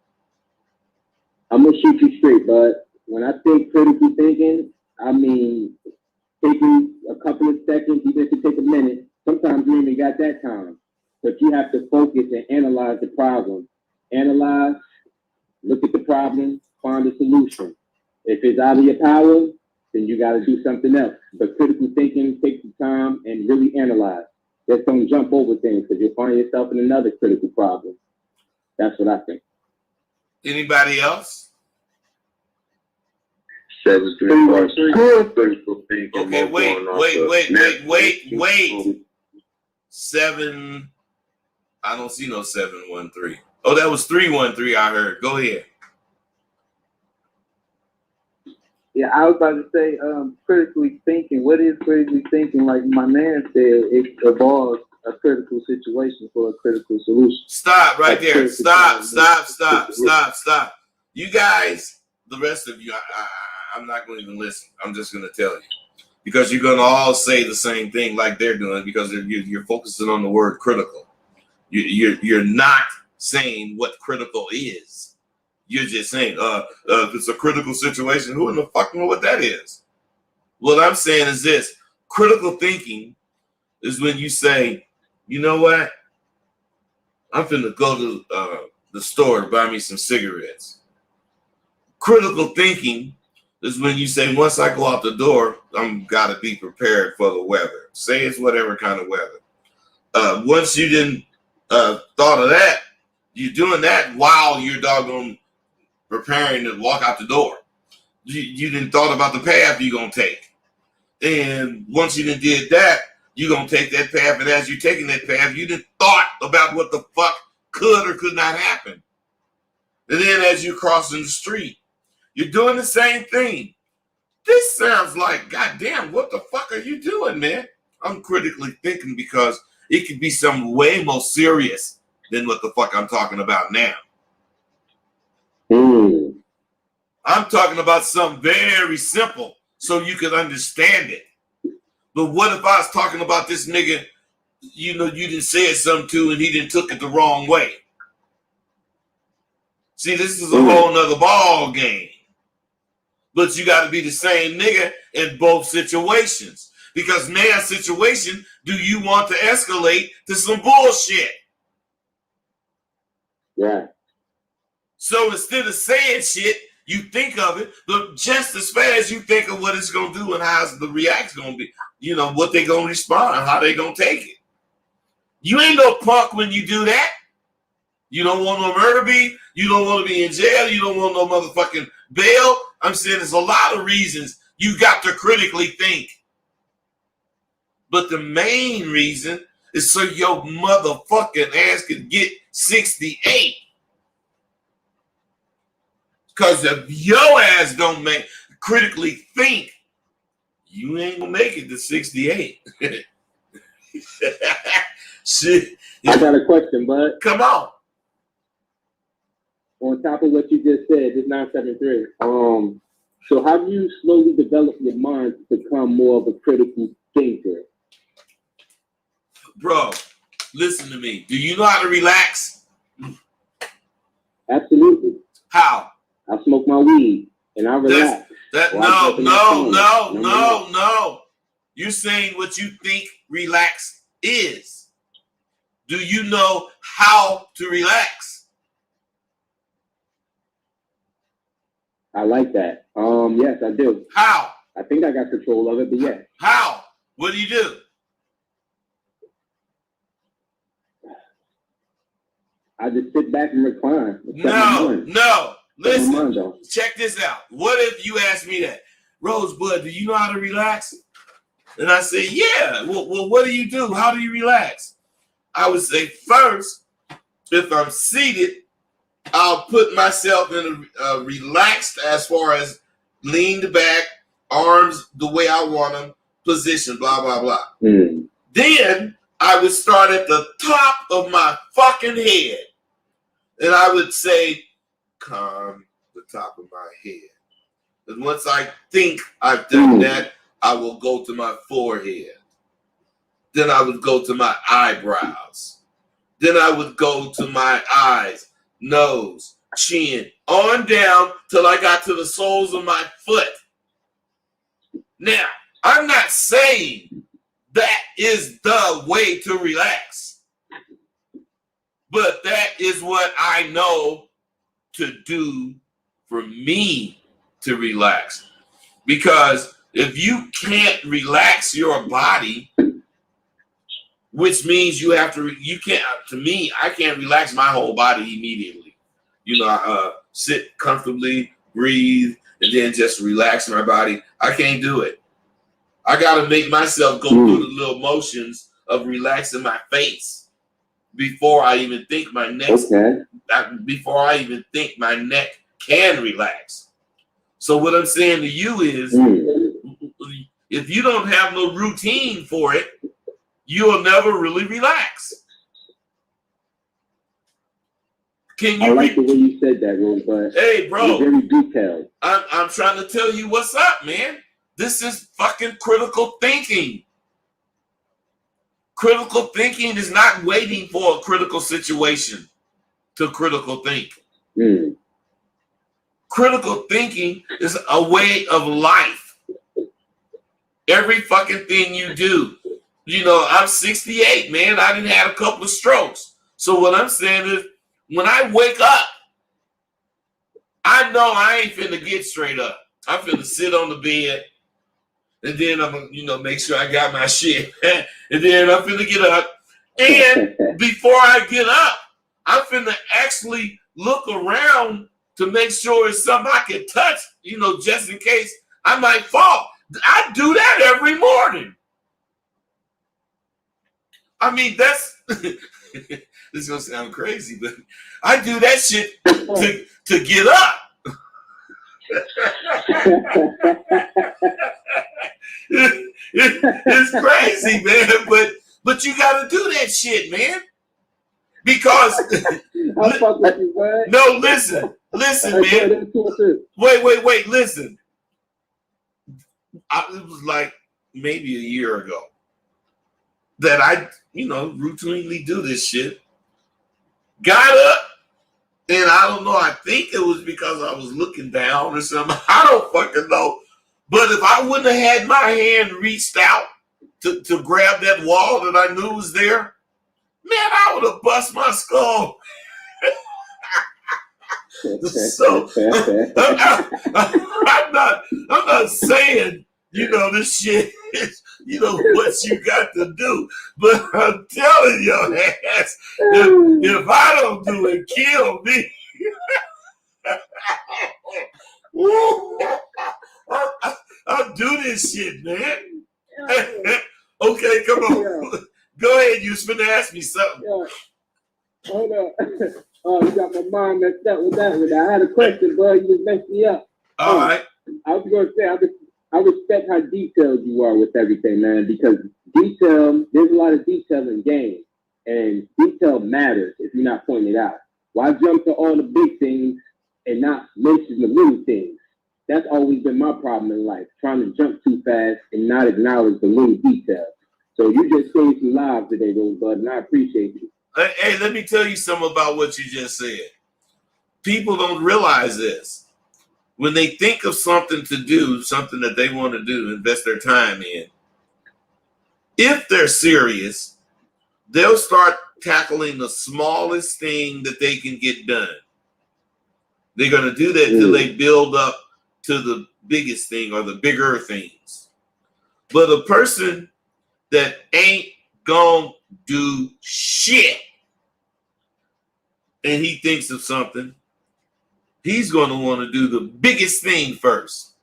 I'm gonna shoot you straight, bud. When I think critical thinking, I mean taking a couple of seconds, even if it take a minute. Sometimes you ain't got that time, but you have to focus and analyze the problem. Analyze, look at the problem, find a solution. If it's out of your power, then you got to do something else. But critical thinking takes the time and really analyze. Just don't jump over things because you'll find yourself in another critical problem. That's what I think. Anybody else? 734. Okay, wait. 7. I don't see no 713. Oh, that was 313. I heard. Go ahead. Yeah, I was about to say, critically thinking. What is critically thinking? Like my man said, it evolves a critical situation for a critical solution. Stop right there. Stop. You guys, the rest of you, I'm not going to even listen. I'm just going to tell you. Because you're going to all say the same thing like they're doing because you're focusing on the word critical. You're not saying what critical is. You're just saying, if it's a critical situation, who in the fuck know what that is? What I'm saying is this. Critical thinking is when you say, you know what? I'm finna go to the store to buy me some cigarettes. Critical thinking is when you say, once I go out the door, I'm gotta be prepared for the weather. Say it's whatever kind of weather. Once you didn't thought of that, You're doing that while you're doggone preparing to walk out the door. You didn't thought about the path you're going to take. And once you done did that, you're going to take that path. And as you're taking that path, you didn't thought about what the fuck could or could not happen. And then as you're crossing the street, you're doing the same thing. This sounds like, goddamn, what the fuck are you doing, man? I'm critically thinking because it could be something way more serious than what the fuck I'm talking about now. I'm talking about something very simple so you can understand it. But what if I was talking about this nigga, you know, you didn't say something to and he didn't took it the wrong way? See, this is a whole nother ball game. But you got to be the same nigga in both situations. Because now situation, do you want to escalate to some bullshit? Yeah. So instead of saying shit, you think of it, but just as fast you think of what it's going to do and how the react's going to be. You know, what they going to respond, how they going to take it. You ain't no punk when you do that. You don't want no murder beat. You don't want to be in jail. You don't want no motherfucking bail. I'm saying there's a lot of reasons you got to critically think. But the main reason is so your motherfucking ass could get 68. Because if your ass don't critically think, you ain't gonna make it to 68. Shit. I got a question, bud. Come on. On top of what you just said, this 973. So how do you slowly develop your mind to become more of a critical thinker? Bro, listen to me. Do you know how to relax? Absolutely. How? I smoke my weed and I relax. No. You're saying what you think relax is. Do you know how to relax? I like that. Yes, I do. How? I think I got control of it, but yes. How? What do you do? I just sit back and recline. No. Listen, check this out. What if you ask me that? Rosebud, do you know how to relax? And I say, yeah. Well, what do you do? How do you relax? I would say first, if I'm seated, I'll put myself in a relaxed as far as leaned back, arms the way I want them, position, blah, blah, blah. Then I would start at the top of my fucking head. And I would say, calm the top of my head. And once I think I've done that, I will go to my forehead. Then I would go to my eyebrows. Then I would go to my eyes, nose, chin, on down till I got to the soles of my foot. Now, I'm not saying that is the way to relax, but that is what I know to do for me to relax. Because if you can't relax your body, which means you can't, to me, I can't relax my whole body immediately. You know, sit comfortably, breathe, and then just relax my body. I can't do it. I got to make myself go through the little motions of relaxing my face before I even think my neck, before I even think my neck can relax. So what I'm saying to you is, if you don't have no routine for it, you'll never really relax. Can you? I like the way you said that, Rosebud. Hey, bro. You're very detailed. I'm trying to tell you what's up, man. This is fucking critical thinking. Critical thinking is not waiting for a critical situation to critical think. Critical thinking is a way of life. Every fucking thing you do. You know, I'm 68, man. I didn't have a couple of strokes. So what I'm saying is, when I wake up, I know I ain't finna get straight up. I'm finna sit on the bed, and then I'm gonna, you know, make sure I got my shit. And then I'm finna get up. And before I get up, I'm finna actually look around to make sure it's something I can touch, just in case I might fall. I do that every morning. I mean, that's this is gonna sound crazy, but I do that shit to get up. It's crazy, man, but you gotta do that shit, man. Because no, listen, man. Wait, listen. It was like maybe a year ago that I, routinely do this shit. Got up, and I don't know, I think it was because I was looking down or something. I don't fucking know. But if I wouldn't have had my hand reached out to grab that wall that I knew was there, man, I would have bust my skull. So I'm not saying, this shit is, what you got to do. But I'm telling your ass, if I don't do it, kill me. I'll do this shit, man. Okay, come on. Go ahead. You was finna ask me something. Hold up. Oh, you got my mind messed up with that one. I had a question, bro. You just messed me up. All right. I was going to say, I respect how detailed you are with everything, man, because there's a lot of detail in games, and detail matters if you're not pointing it out. Why jump to all the big things and not mention the little things? That's always been my problem in life, trying to jump too fast and not acknowledge the little details. So you just saved some lives today, Rosebud, and I appreciate you. Hey, let me tell you something about what you just said. People don't realize this. When they think of something to do, something that they want to do, invest their time in, if they're serious, they'll start tackling the smallest thing that they can get done. They're going to do that till they build up to the biggest thing or the bigger things. But a person that ain't gonna do shit and he thinks of something, he's gonna want to do the biggest thing first.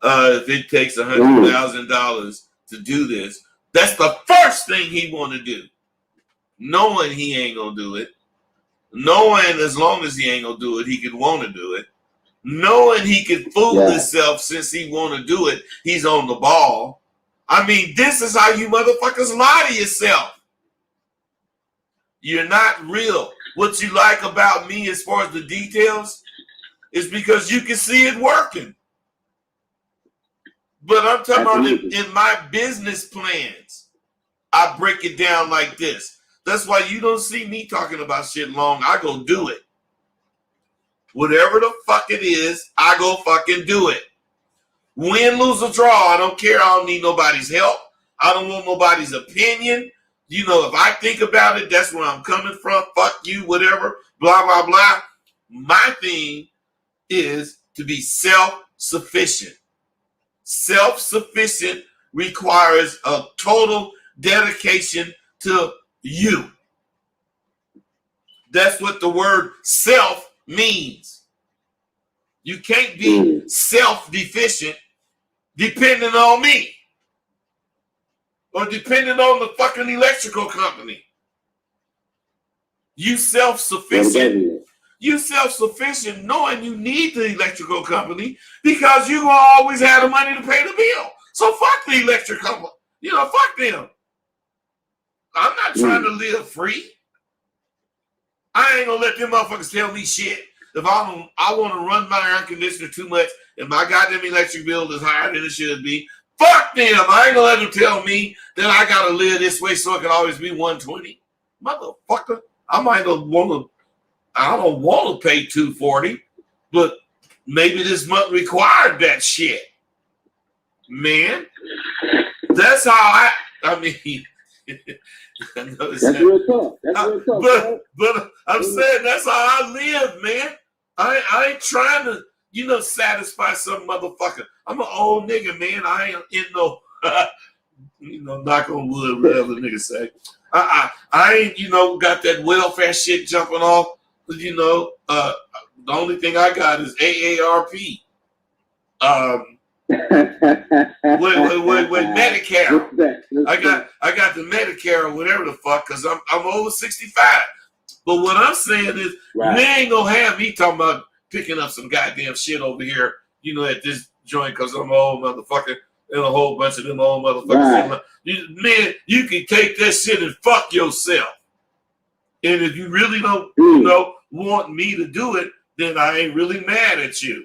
If it takes $100,000 to do this, that's the first thing he want to do, knowing he ain't gonna do it, knowing as long as he ain't gonna do it, he could want to do it, knowing he could fool himself since he want to do it, he's on the ball. I mean, this is how you motherfuckers lie to yourself. You're not real. What you like about me as far as the details is because you can see it working. But I'm talking about in my business plans, I break it down like this. That's why you don't see me talking about shit long. I go do it. Whatever the fuck it is, I go fucking do it. Win, lose, or draw, I don't care. I don't need nobody's help. I don't want nobody's opinion. If I think about it, that's where I'm coming from. Fuck you, whatever, blah, blah, blah. My thing is to be self-sufficient. Self-sufficient requires a total dedication to you. That's what the word self means. You can't be self-deficient depending on me or depending on the fucking electrical company. You self-sufficient. You self-sufficient knowing you need the electrical company because you gonna always have the money to pay the bill. So fuck the electric company. Fuck them. I'm not trying to live free. I ain't gonna let them motherfuckers tell me shit. If I want to run my air conditioner too much and my goddamn electric bill is higher than it should be, fuck them. I ain't gonna let them tell me that I gotta live this way so it can always be 120. Motherfucker, I don't want to pay $240, but maybe this month required that shit. Man, that's how I mean, that's real tough. But I'm saying that's how I live, man. I ain't trying to, satisfy some motherfucker. I'm an old nigga, man. I ain't in no You know, knock on wood, whatever the niggas say. I ain't, you know, got that welfare shit jumping off. You know, the only thing I got is AARP. With Medicare. I got the Medicare or whatever the fuck, because I'm over 65. But what I'm saying is, they ain't gonna have me talking about picking up some goddamn shit over here, you know, at this joint, because I'm an old motherfucker and a whole bunch of them old motherfuckers. Man, you can take that shit and fuck yourself. And if you really don't, you know, want me to do it, then I ain't really mad at you.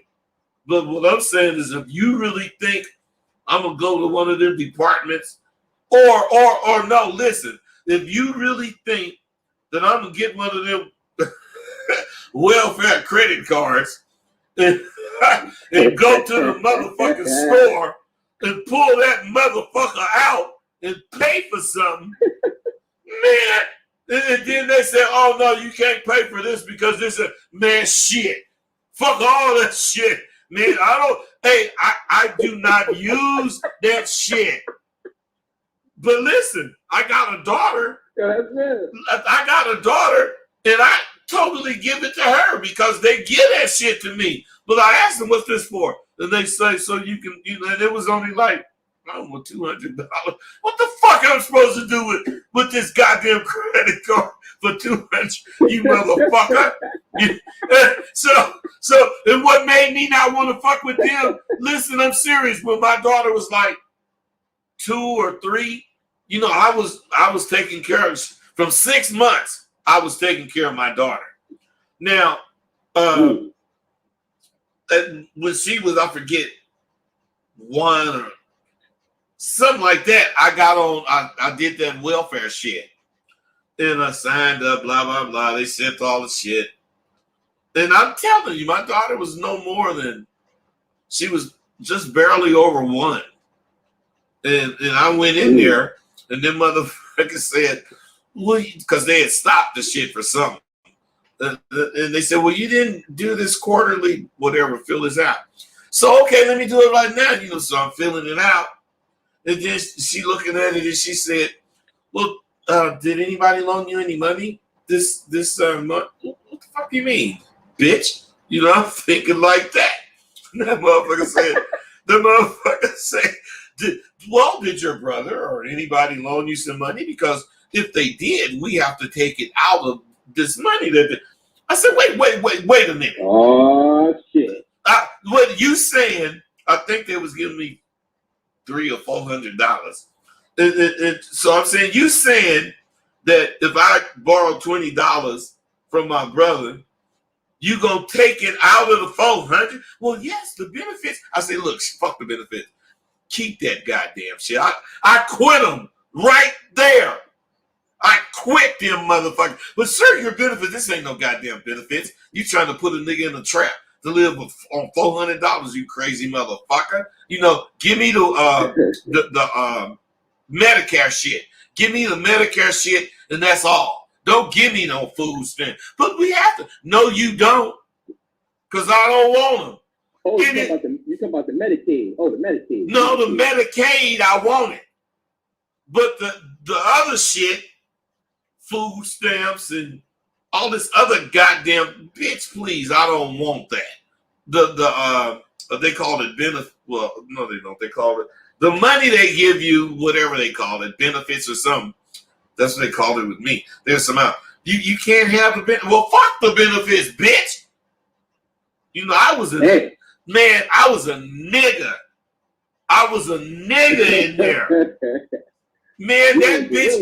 But what I'm saying is, if you really think I'm gonna go to one of them departments, or no, listen, if you really think that I'm gonna get one of them welfare credit cards and go to the motherfucking store and pull that motherfucker out and pay for something, man. And then they say, oh no, you can't pay for this because this is, man, shit. Fuck all that shit. Man, I do not use that shit. But listen, I got a daughter. I got a daughter, and I totally give it to her because they give that shit to me. But I asked them, what's this for? And they say, so you can, you know, and it was only like, I don't know, $200. What the fuck am I supposed to do with this goddamn credit card for $200? You motherfucker. So, and what made me not want to fuck with them? Listen, I'm serious. When my daughter was like 2 or 3, you know, I was taking care of, from 6 months, I was taking care of my daughter. Now, when she was, I forget, 1 or something like that, I got on, I did that welfare shit. And I signed up, blah, blah, blah. They sent all the shit. And I'm telling you, my daughter was no more than, she was just barely over 1. And I went in there, and then motherfuckers said, well, because they had stopped the shit for something. And they said, well, you didn't do this quarterly, whatever, fill this out. So, okay, let me do it right now. You know, so I'm filling it out. And then she looking at it and she said, well, did anybody loan you any money this month? What the fuck do you mean, bitch? You know, I'm thinking like that. That motherfucker said, did your brother or anybody loan you some money? Because if they did, we have to take it out of this money. I said, wait a minute. Oh, shit. What you saying, I think they was giving me $300 or $400. So I'm saying, you saying that if I borrow $20 from my brother, you gonna take it out of the $400? Well, yes, the benefits. I say, look, fuck the benefits. Keep that goddamn shit. I quit them right there. I quit them motherfuckers. But sir, your benefits, this ain't no goddamn benefits. You trying to put a nigga in a trap to live on $400, you crazy motherfucker. You know, give me the Medicare shit. Give me the Medicare shit, and that's all. Don't give me no food stamp. But we have to. No, you don't. Because I don't want them. Oh, you're talking about the Medicaid. Oh, the Medicaid. No, the Medicaid, I want it. But the other shit, food stamps and all this other goddamn, bitch, please, I don't want that. They call it benefit. Well, no, they don't. They call it the money they give you, whatever they call it, benefits or something. That's what they called it with me. There's some out. You can't have the benefits. Well, fuck the benefits, bitch. You know, I was a nigga. I was a nigga in there. Man, that bitch,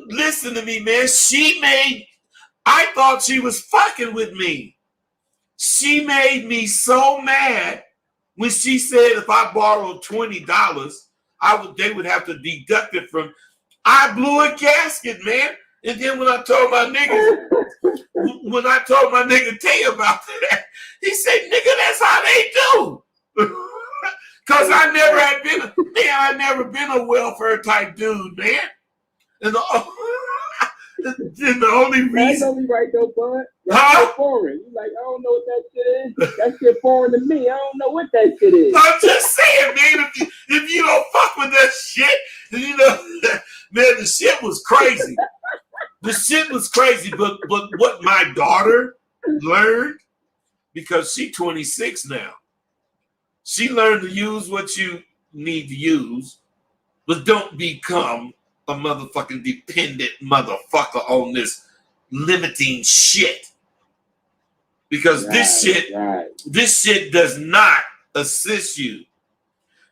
listen to me, man. I thought she was fucking with me. She made me so mad when she said if I borrowed $20, they would have to deduct it from. I blew a gasket, man. And then when I told my nigga Tay about that, he said, nigga, that's how they do. Cause I never been a welfare type dude, man. And the only reason. That's right though, bud. That's foreign. You like, I don't know what that shit is. That shit foreign to me. I don't know what that shit is. I'm just saying, man, if you don't fuck with that shit, You know, man, the shit was crazy. The shit was crazy. But what my daughter learned, because she's 26 now, she learned to use what you need to use, but don't become a motherfucking dependent motherfucker on this limiting shit. Because this shit does not assist you.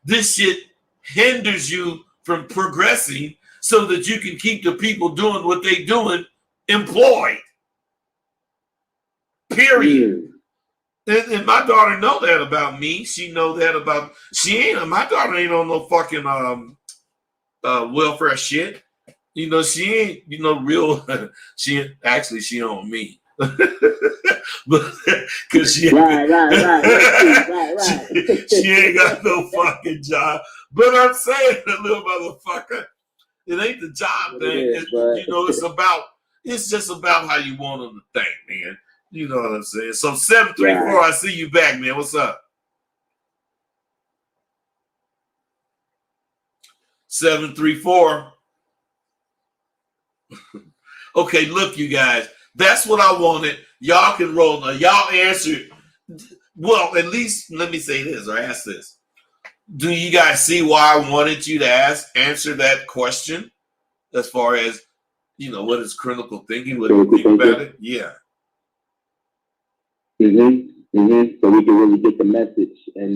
This shit hinders you from progressing so that you can keep the people doing what they doing employed. Period. And my daughter know that about me. She know that about, my daughter ain't on no fucking welfare shit. You know, she ain't, real, she on me. But because she ain't got no fucking job. But I'm saying, the little motherfucker, it ain't the job thing. It's just about how you want them to think, man. You know what I'm saying? So 734, I see you back, man. What's up? 734. Okay, look, you guys. That's what I wanted. Y'all can roll now. Y'all answered. Well, at least let me say this or ask this. Do you guys see why I wanted you to answer that question? As far as, what is critical thinking? What do you think about it? Yeah. So we can really get the message and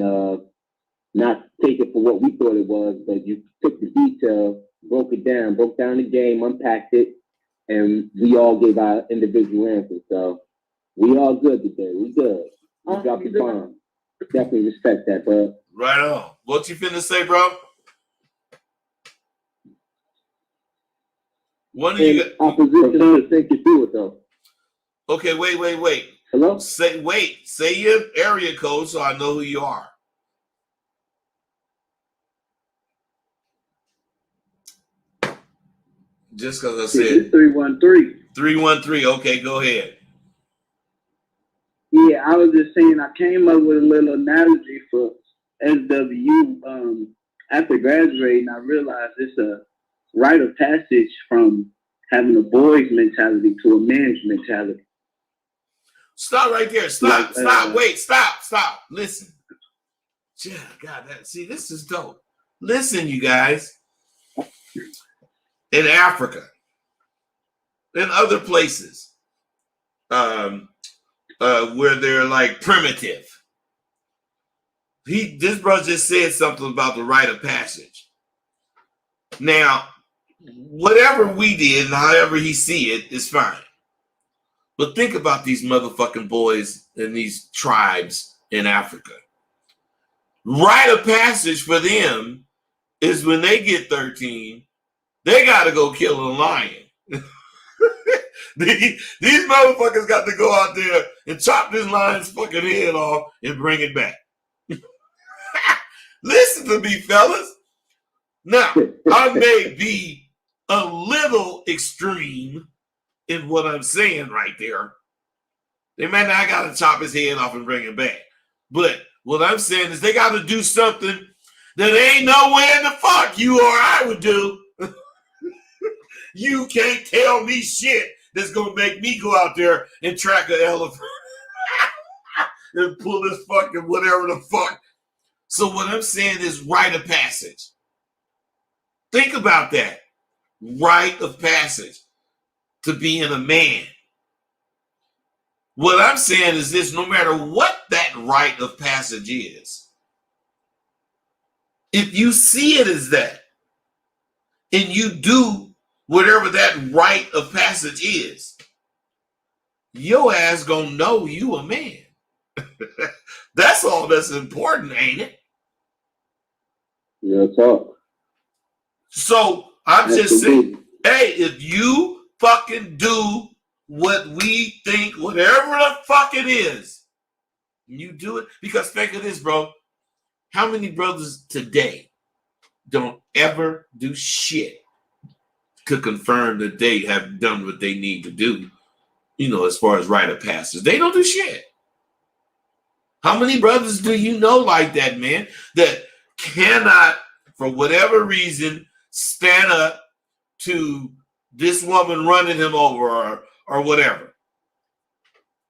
not take it for what we thought it was, but you took the detail, broke down the game, unpacked it, and we all gave our individual answers. So we all good today. We good. We dropped the bomb. Definitely respect that, bro. Right on. What you finna say, bro? What do you got? Opposition to think you through it, though. Okay, wait. Hello? Say your area code so I know who you are. Just because I said 313. 313. Okay, go ahead. Yeah, I was just saying I came up with a little analogy for SW. After graduating, I realized it's a rite of passage from having a boy's mentality to a man's mentality. Stop right there. Stop. Listen. Yeah, God, this is dope. Listen, you guys. In Africa, in other places, where they're like primitive. This brother just said something about the rite of passage. Now, whatever we did and however he see it is fine. But think about these motherfucking boys in these tribes in Africa. Rite of passage for them is when they get 13, they got to go kill a lion. These motherfuckers got to go out there and chop this lion's fucking head off and bring it back. Listen to me, fellas. Now, I may be a little extreme in what I'm saying right there. They may not got to chop his head off and bring it back. But what I'm saying is they got to do something that ain't nowhere in the fuck you or I would do. You can't tell me shit that's going to make me go out there and track an elephant and pull this fucking whatever the fuck. So what I'm saying is rite of passage. Think about that. Rite of passage to being a man. What I'm saying is this, no matter what that rite of passage is, if you see it as that, and you do whatever that rite of passage is, your ass gonna know you a man. That's all that's important, ain't it? Yeah, talk. So I'm just saying, hey, if you fucking do what we think, whatever the fuck it is, you do it. Because think of this, bro. How many brothers today don't ever do shit to confirm that they have done what they need to do, as far as rite of passage? They don't do shit. How many brothers do you know like that, man, that cannot, for whatever reason, stand up to this woman running him over or whatever.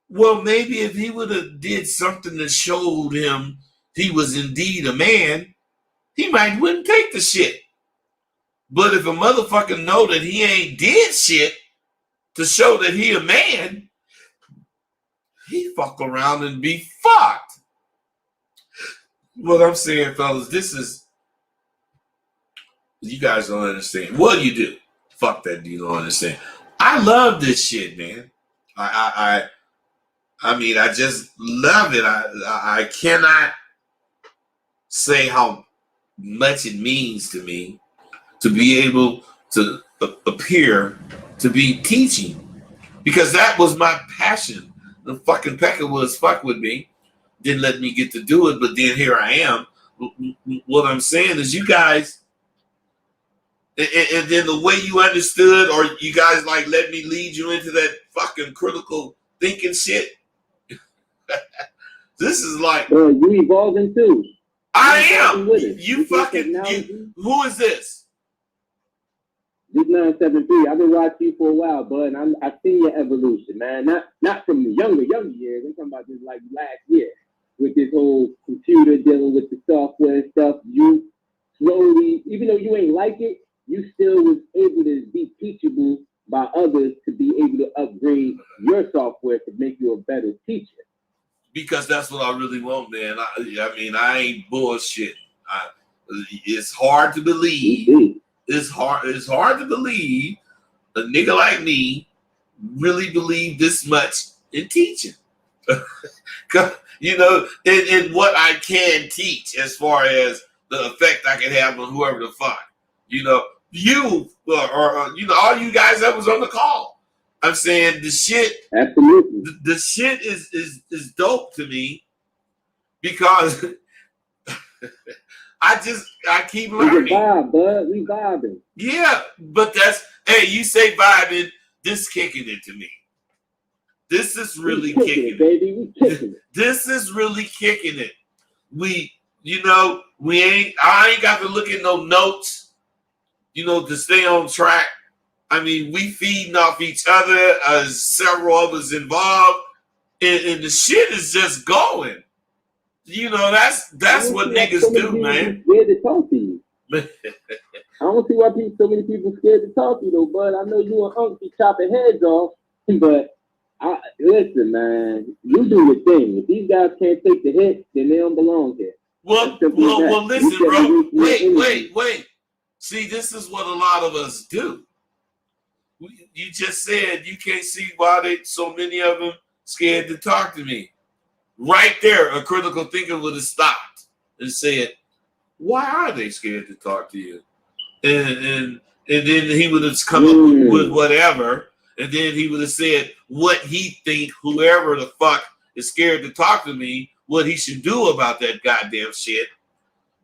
Well, maybe if he would have did something that showed him he was indeed a man, he might wouldn't take the shit. But if a motherfucker know that he ain't did shit to show that he a man, he fuck around and be fucked. What I'm saying, fellas, this is, you guys don't understand. What do you do? Fuck that, you don't understand. I love this shit, man. I mean, I just love it. I cannot say how much it means to me to be able to appear to be teaching, because that was my passion. The fucking pecker was fuck with me, didn't let me get to do it, but then here I am. What I'm saying is, you guys, and then the way you understood, or you guys like let me lead you into that fucking critical thinking shit. This is like, bro, you evolving too. I am. You fucking. Who is this? This 973. I've been watching you for a while, bud, and I've seen your evolution, man. Not from the younger years. I'm talking about this like last year with this whole computer dealing with the software and stuff. You slowly, even though you ain't like it, you still was able to be teachable by others to be able to upgrade your software to make you a better teacher. Because that's what I really want, man. I mean, I ain't bullshit. It's hard to believe. It's hard to believe a nigga like me really believe this much in teaching. You know, in what I can teach as far as the effect I can have on whoever the fuck. You know, you or you know, all you guys that was on the call. I'm saying the shit. Absolutely. The shit is dope to me because I keep learning. We vibe, bud. We vibing. Yeah, but that's, hey, you say vibing, this kicking it to me. This is really kicking it, baby. We kicking it. This is really kicking it. I ain't got to look at no notes, to stay on track. I mean, we feeding off each other as several of us involved, and the shit is just going. That's what niggas do, man. Scared to talk to you. I don't see why so many people scared to talk to you, though, bud. I know you and Unc be chopping heads off, but listen, man, you do your thing. If these guys can't take the hit, then they don't belong here. Well, listen, bro. Wait. See, this is what a lot of us do. You just said you can't see why so many of them scared to talk to me. Right there, a critical thinker would have stopped and said, "Why are they scared to talk to you?" And then he would have come up with whatever, and then he would have said what he think whoever the fuck is scared to talk to me, what he should do about that goddamn shit.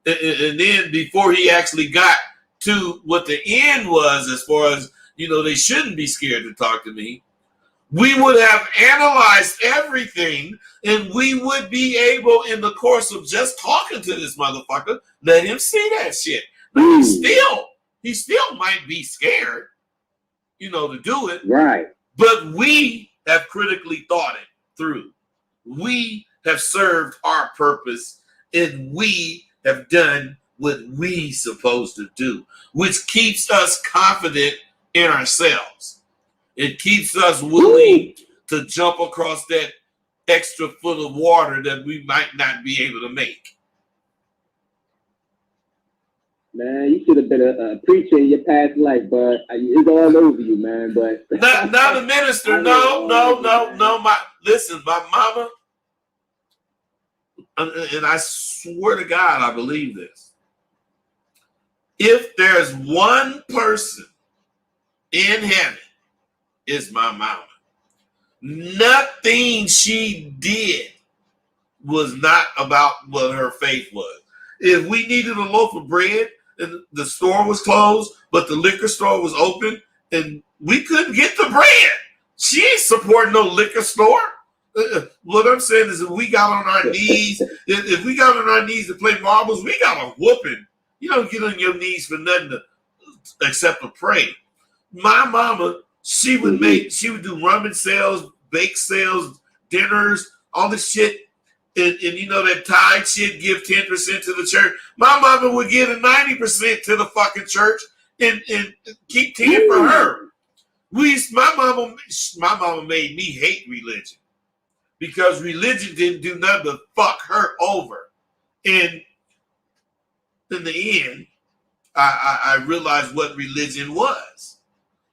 And then before he actually got to what the end was, as far as they shouldn't be scared to talk to me, we would have analyzed everything, and we would be able, in the course of just talking to this motherfucker, let him see that shit. Now, he still might be scared, to do it. Right. But we have critically thought it through. We have served our purpose, and we have done what we supposed to do, which keeps us confident in ourselves. It keeps us willing to jump across that extra foot of water that we might not be able to make. Man, you should have been a preacher in your past life, but it's all over you, man. But not a minister. No. My mama, and I swear to God, I believe this. If there's one person in heaven, is my mama. Nothing she did was not about what her faith was. If we needed a loaf of bread and the store was closed, but the liquor store was open and we couldn't get the bread, she ain't supporting no liquor store. What I'm saying is, if we got on our knees, to play marbles, we got a whooping. You don't get on your knees for nothing to except to pray. My mama, she would do rummage sales, bake sales, dinners, all this shit. And you know that tithe shit, give 10% to the church. My mama would give 90% to the fucking church and keep 10 for her. My mama made me hate religion because religion didn't do nothing but fuck her over. And in the end, I realized what religion was.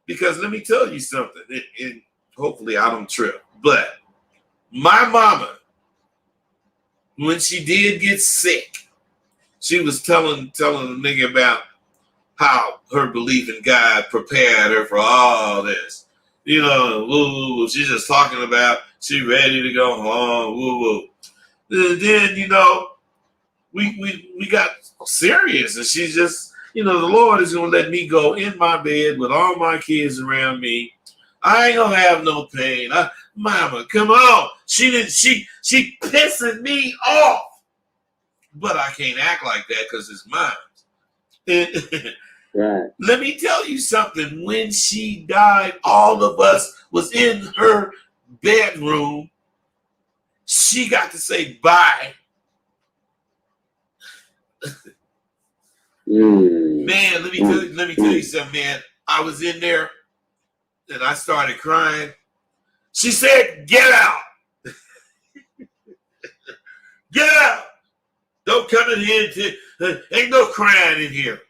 Because let me tell you something, and hopefully I don't trip, but my mama, when she did get sick, she was telling the nigga about how her belief in God prepared her for all this. You know, woo. She's just talking about she ready to go home, woo. And then, you know, we got serious, and she's just, you know, the Lord is going to let me go in my bed with all my kids around me. I ain't going to have no pain. Mama, come on. She pissing me off. But I can't act like that because it's mine. Right. Let me tell you something. When she died, all of us was in her bedroom. She got to say bye. Man, let me tell you something, man. I was in there and I started crying. She said, "Get out." Get out. Don't come in here. Ain't no crying in here.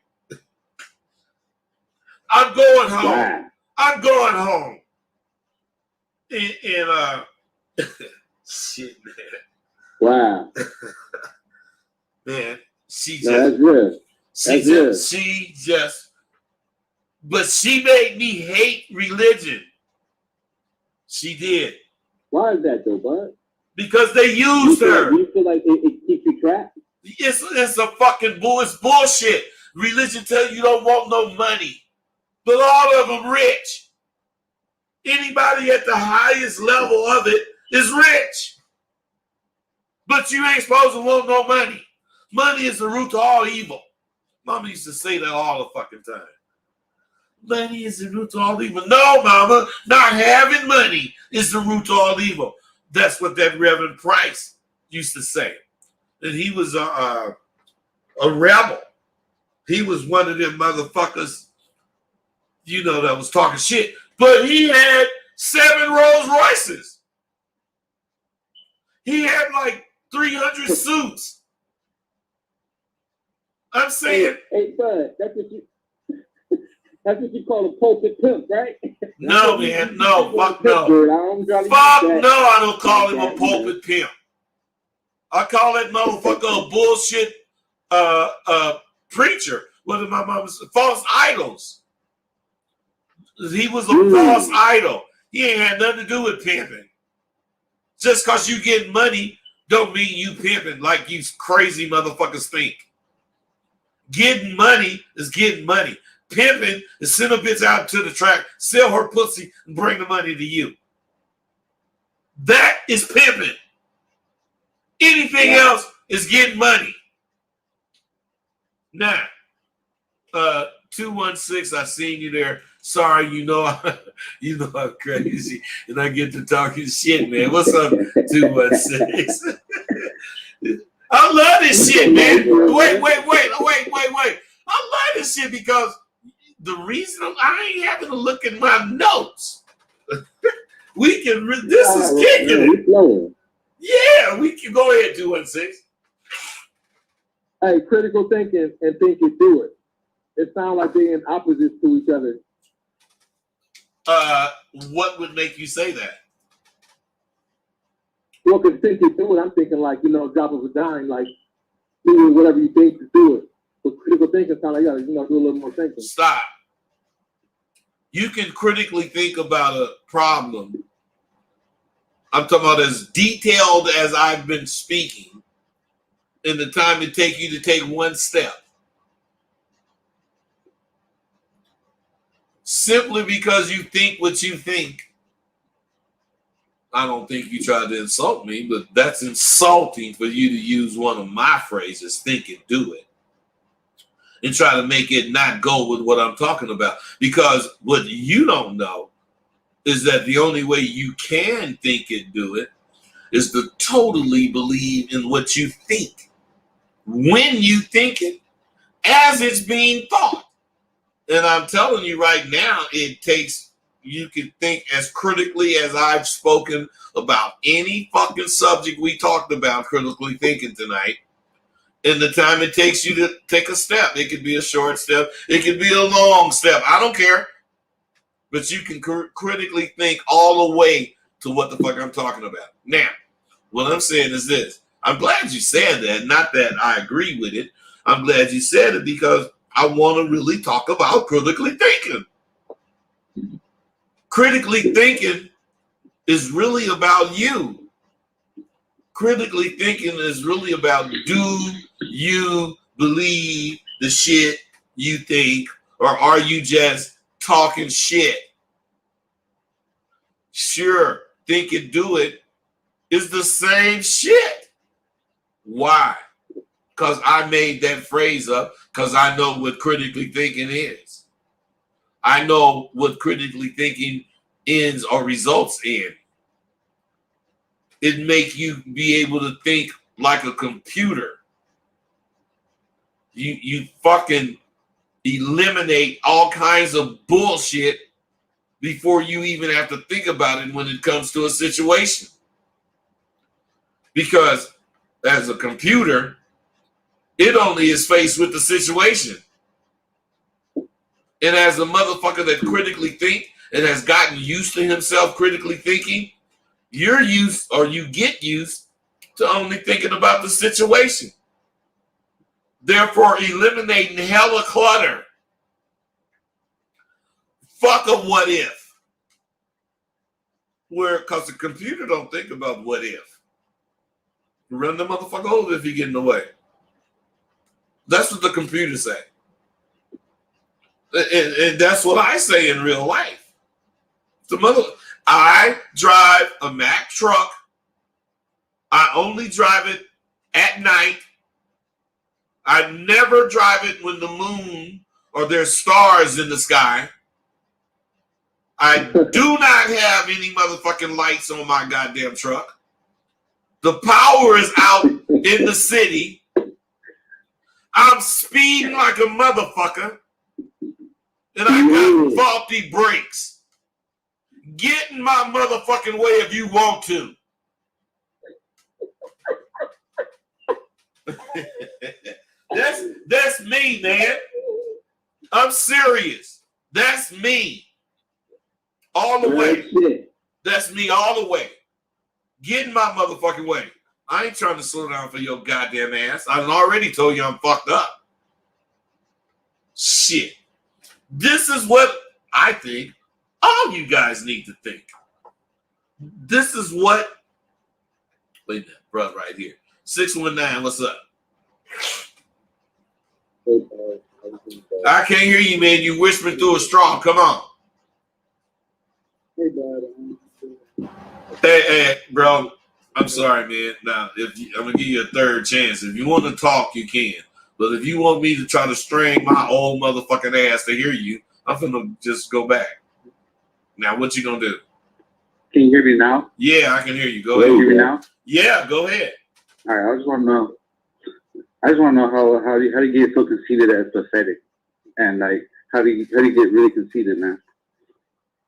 I'm going home. Wow. I'm going home. And shit, man. Wow. Man, she just. No, that's real. But she made me hate religion. She did. Why is that though, bud? Because they used her. Do you feel like it keeps you trapped? It's a fucking bullshit. Religion tell you don't want no money. But all of them rich. Anybody at the highest level of it is rich. But you ain't supposed to want no money. Money is the root to all evil. Mama used to say that all the fucking time. Money is the root to all evil. No, mama, not having money is the root to all evil. That's what that Reverend Price used to say. And he was a rebel. He was one of them motherfuckers, you know, that was talking shit. But he had 7 Rolls Royces. He had like 300 suits. I'm saying. Hey, bud, that's what you call a pulpit pimp, right? No, man, no, fuck no. Fuck no, I don't call him a pulpit pimp. I call that motherfucker a bullshit preacher. What did my mama say? False idols. He was a false idol. He ain't had nothing to do with pimping. Just because you get money don't mean you pimping like you crazy motherfuckers think. Getting money is getting money. Pimping is send a bitch out to the track, sell her pussy, and bring the money to you. That is pimping. Anything else is getting money. Now, 216, I seen you there. Sorry, you know I'm crazy, and I get to talking shit, man. What's up, 216? I love this shit, man. Wait. I love this shit because the reason I ain't having to look at my notes. This is kicking it. Yeah, we can go ahead, 216. Hey, critical thinking and thinking through it. It sounds like they're in opposites to each other. What would make you say that? Well, because thinking through it, I'm thinking like, drop of a dime, like doing whatever you think to do it. But critical thinking sounds like, do a little more thinking. Stop. You can critically think about a problem. I'm talking about as detailed as I've been speaking in the time it take you to take one step. Simply because you think what you think. I don't think you tried to insult me, but that's insulting for you to use one of my phrases, think and do it. and try to make it not go with what I'm talking about. Because what you don't know is that the only way you can think it, do it, is to totally believe in what you think when you think it as it's being thought. And I'm telling you right now, it takes, you can think as critically as I've spoken about any fucking subject we talked about critically thinking tonight. And the time it takes you to take a step, it could be a short step, it could be a long step, I don't care. But you can critically think all the way to what the fuck I'm talking about. Now, what I'm saying is this. I'm glad you said that. Not that I agree with it. I'm glad you said it because I want to really talk about critically thinking. Critically thinking is really about you. Critically thinking is really about, do you believe the shit you think, or are you just talking shit? Sure, think it, do it is the same shit. Why? Because I made that phrase up because I know what critically thinking is. I know what critically thinking ends or results in. It make you be able to think like a computer. You fucking eliminate all kinds of bullshit before you even have to think about it when it comes to a situation. Because as a computer, it only is faced with the situation. And as a motherfucker that critically think and has gotten used to himself critically thinking, you're used, or you get used to only thinking about the situation. Therefore, eliminating hella clutter. Fuck a what if. Because the computer don't think about what if. Run the motherfucker over if you get in the way. That's what the computer say. And that's what I say in real life. I drive a Mack truck. I only drive it at night. I never drive it when the moon or there's stars in the sky. I do not have any motherfucking lights on my goddamn truck. The power is out in the city. I'm speeding like a motherfucker. And I got faulty brakes. Get in my motherfucking way if you want to. That's me, man. I'm serious. That's me. All the way. That's me all the way. Get in my motherfucking way. I ain't trying to slow down for your goddamn ass. I already told you I'm fucked up. Shit. This is what I think all you guys need to think. This is what... Wait a minute, brother, right here. 619, what's up? I can't hear you, man. You whispering through a straw. Come on. Hey, bro. I'm sorry, man. Now, I'm gonna give you a third chance. If you want to talk, you can. But if you want me to try to string my old motherfucking ass to hear you, I'm gonna just go back. Now, what you gonna do? Can you hear me now? Yeah, I can hear you. Go Can ahead. you hear me now? Yeah, go ahead. All right. I just want to know how do you get so conceited as pathetic, and like how do you get really conceited, man?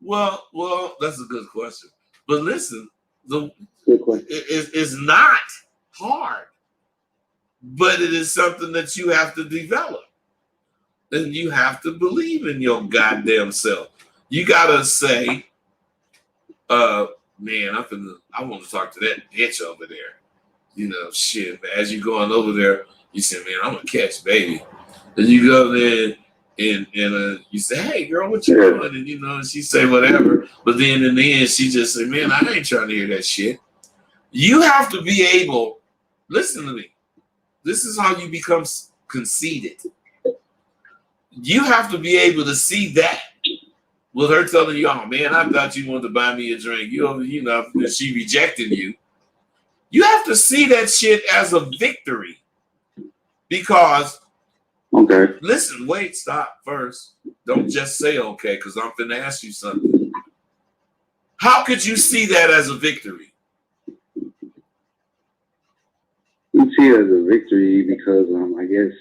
Well, that's a good question. But listen, it's not hard, but it is something that you have to develop, and you have to believe in your goddamn self. You gotta say, man, I want to talk to that bitch over there. You know, shit. As you going over there, you say, man, I'm gonna catch baby. And you go there and you say, hey, girl, what you doing? And you know, and she say whatever. But then in the end, she just say, man, I ain't trying to hear that shit. You have to be able. Listen to me. This is how you become conceited. You have to be able to see that. With her telling you, oh man, I thought you wanted to buy me a drink. You know, she rejecting you. You have to see that shit as a victory. Because Okay. Listen, wait, stop first. Don't just say okay, because I'm finna ask you something. How could you see that as a victory? You see it as a victory because I guess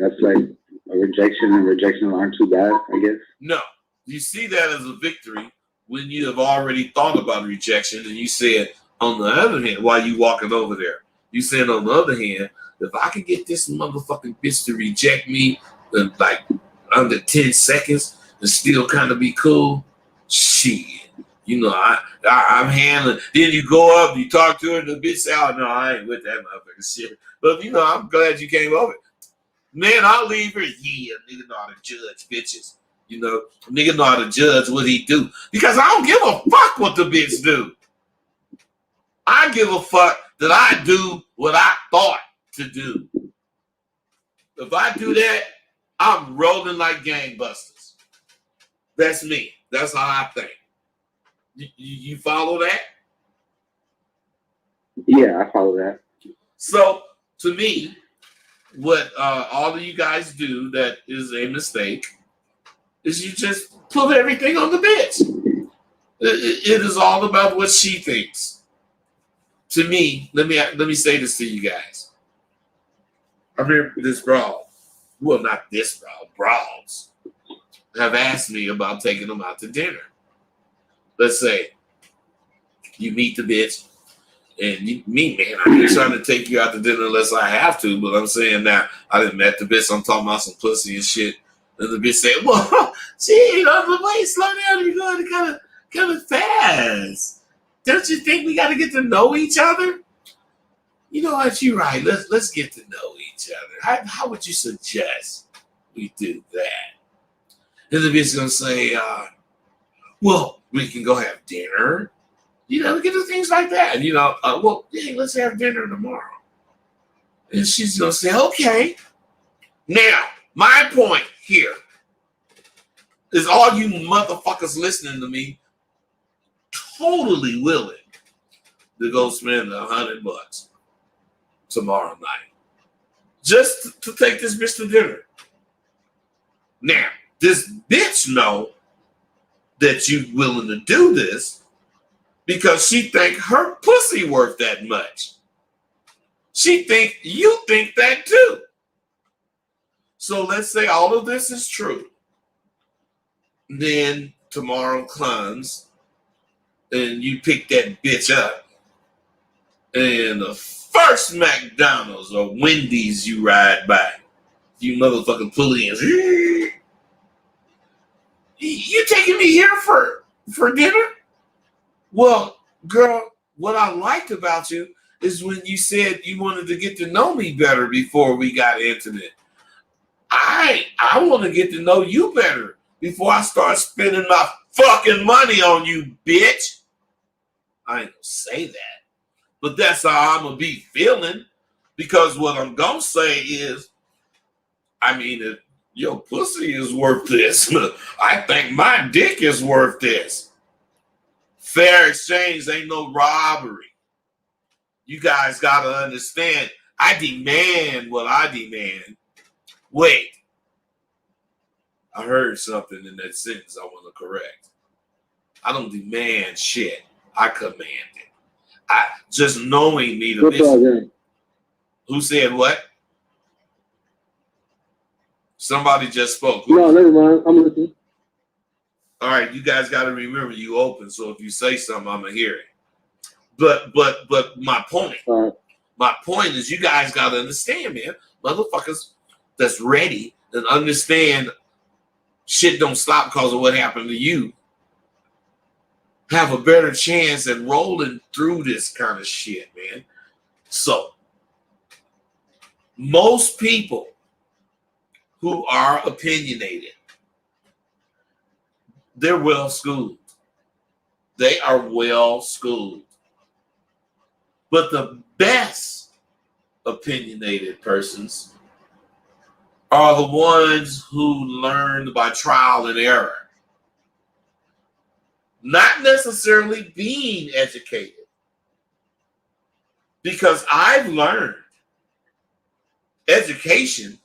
that's like a rejection, and rejection aren't too bad, I guess. No, you see that as a victory when you have already thought about rejection, and you said, on the other hand, while you walking over there, you said, on the other hand, if I could get this motherfucking bitch to reject me in like under 10 seconds and still kind of be cool, shit. You know, I'm handling. Then you go up, you talk to her, and the bitch say, "Oh no, I ain't with that motherfucking shit." But you know, I'm glad you came over. Man, I'll leave her. Yeah, nigga know how to judge bitches. You know, nigga know how to judge what he do because I don't give a fuck what the bitch do. I give a fuck that I do what I thought to do. If I do that, I'm rolling like gangbusters. That's me. That's how I think. You follow that? Yeah, I follow that. So, to me, what all of you guys do that is a mistake is you just put everything on the bitch. It is all about what she thinks. To me, let me say this to you guys. I remember this brawl. Well, not this brawl. Brawls have asked me about taking them out to dinner. Let's say you meet the bitch, and man, I ain't trying to take you out to dinner unless I have to, but I'm saying now, I didn't met the bitch, I'm talking about some pussy and shit. And the bitch said, well, gee, wait, slow down, you're going kind of fast. Don't you think we got to get to know each other? You know what, you're right, let's get to know each other. How would you suggest we do that? And the bitch gonna say, well, we can go have dinner. You know, we can do things like that. And, you know, well, hey, let's have dinner tomorrow. And she's going to say, okay. Now, my point here is all you motherfuckers listening to me totally willing to go spend $100 tomorrow night just to take this bitch to dinner. Now, this bitch know that you willing to do this because she think her pussy worth that much. She think you think that too. So let's say all of this is true. Then tomorrow comes and you pick that bitch up, and the first McDonald's or Wendy's you ride by, you motherfucking pull in. You taking me here for dinner? Well, girl, what I liked about you is when you said you wanted to get to know me better before we got intimate. I want to get to know you better before I start spending my fucking money on you, bitch. I ain't gonna say that, but that's how I'm gonna be feeling, because what I'm gonna say is, I mean, if your pussy is worth this, I think my dick is worth this. Fair exchange ain't no robbery. You guys gotta understand, I demand what I demand. Wait, I heard something in that sentence I want to correct. I don't demand shit. I command it. I just knowing me to miss. Who said what? Somebody just spoke. No, never mind. I'm listening. All right, you guys got to remember you open. So if you say something, I'm gonna hear it. But my point, my point is, you guys got to understand, man. Motherfuckers that's ready and understand shit don't stop because of what happened to you have a better chance at rolling through this kind of shit, man. So most people who are opinionated, they're well schooled. They are well schooled. But the best opinionated persons are the ones who learned by trial and error, not necessarily being educated. Because I've learned education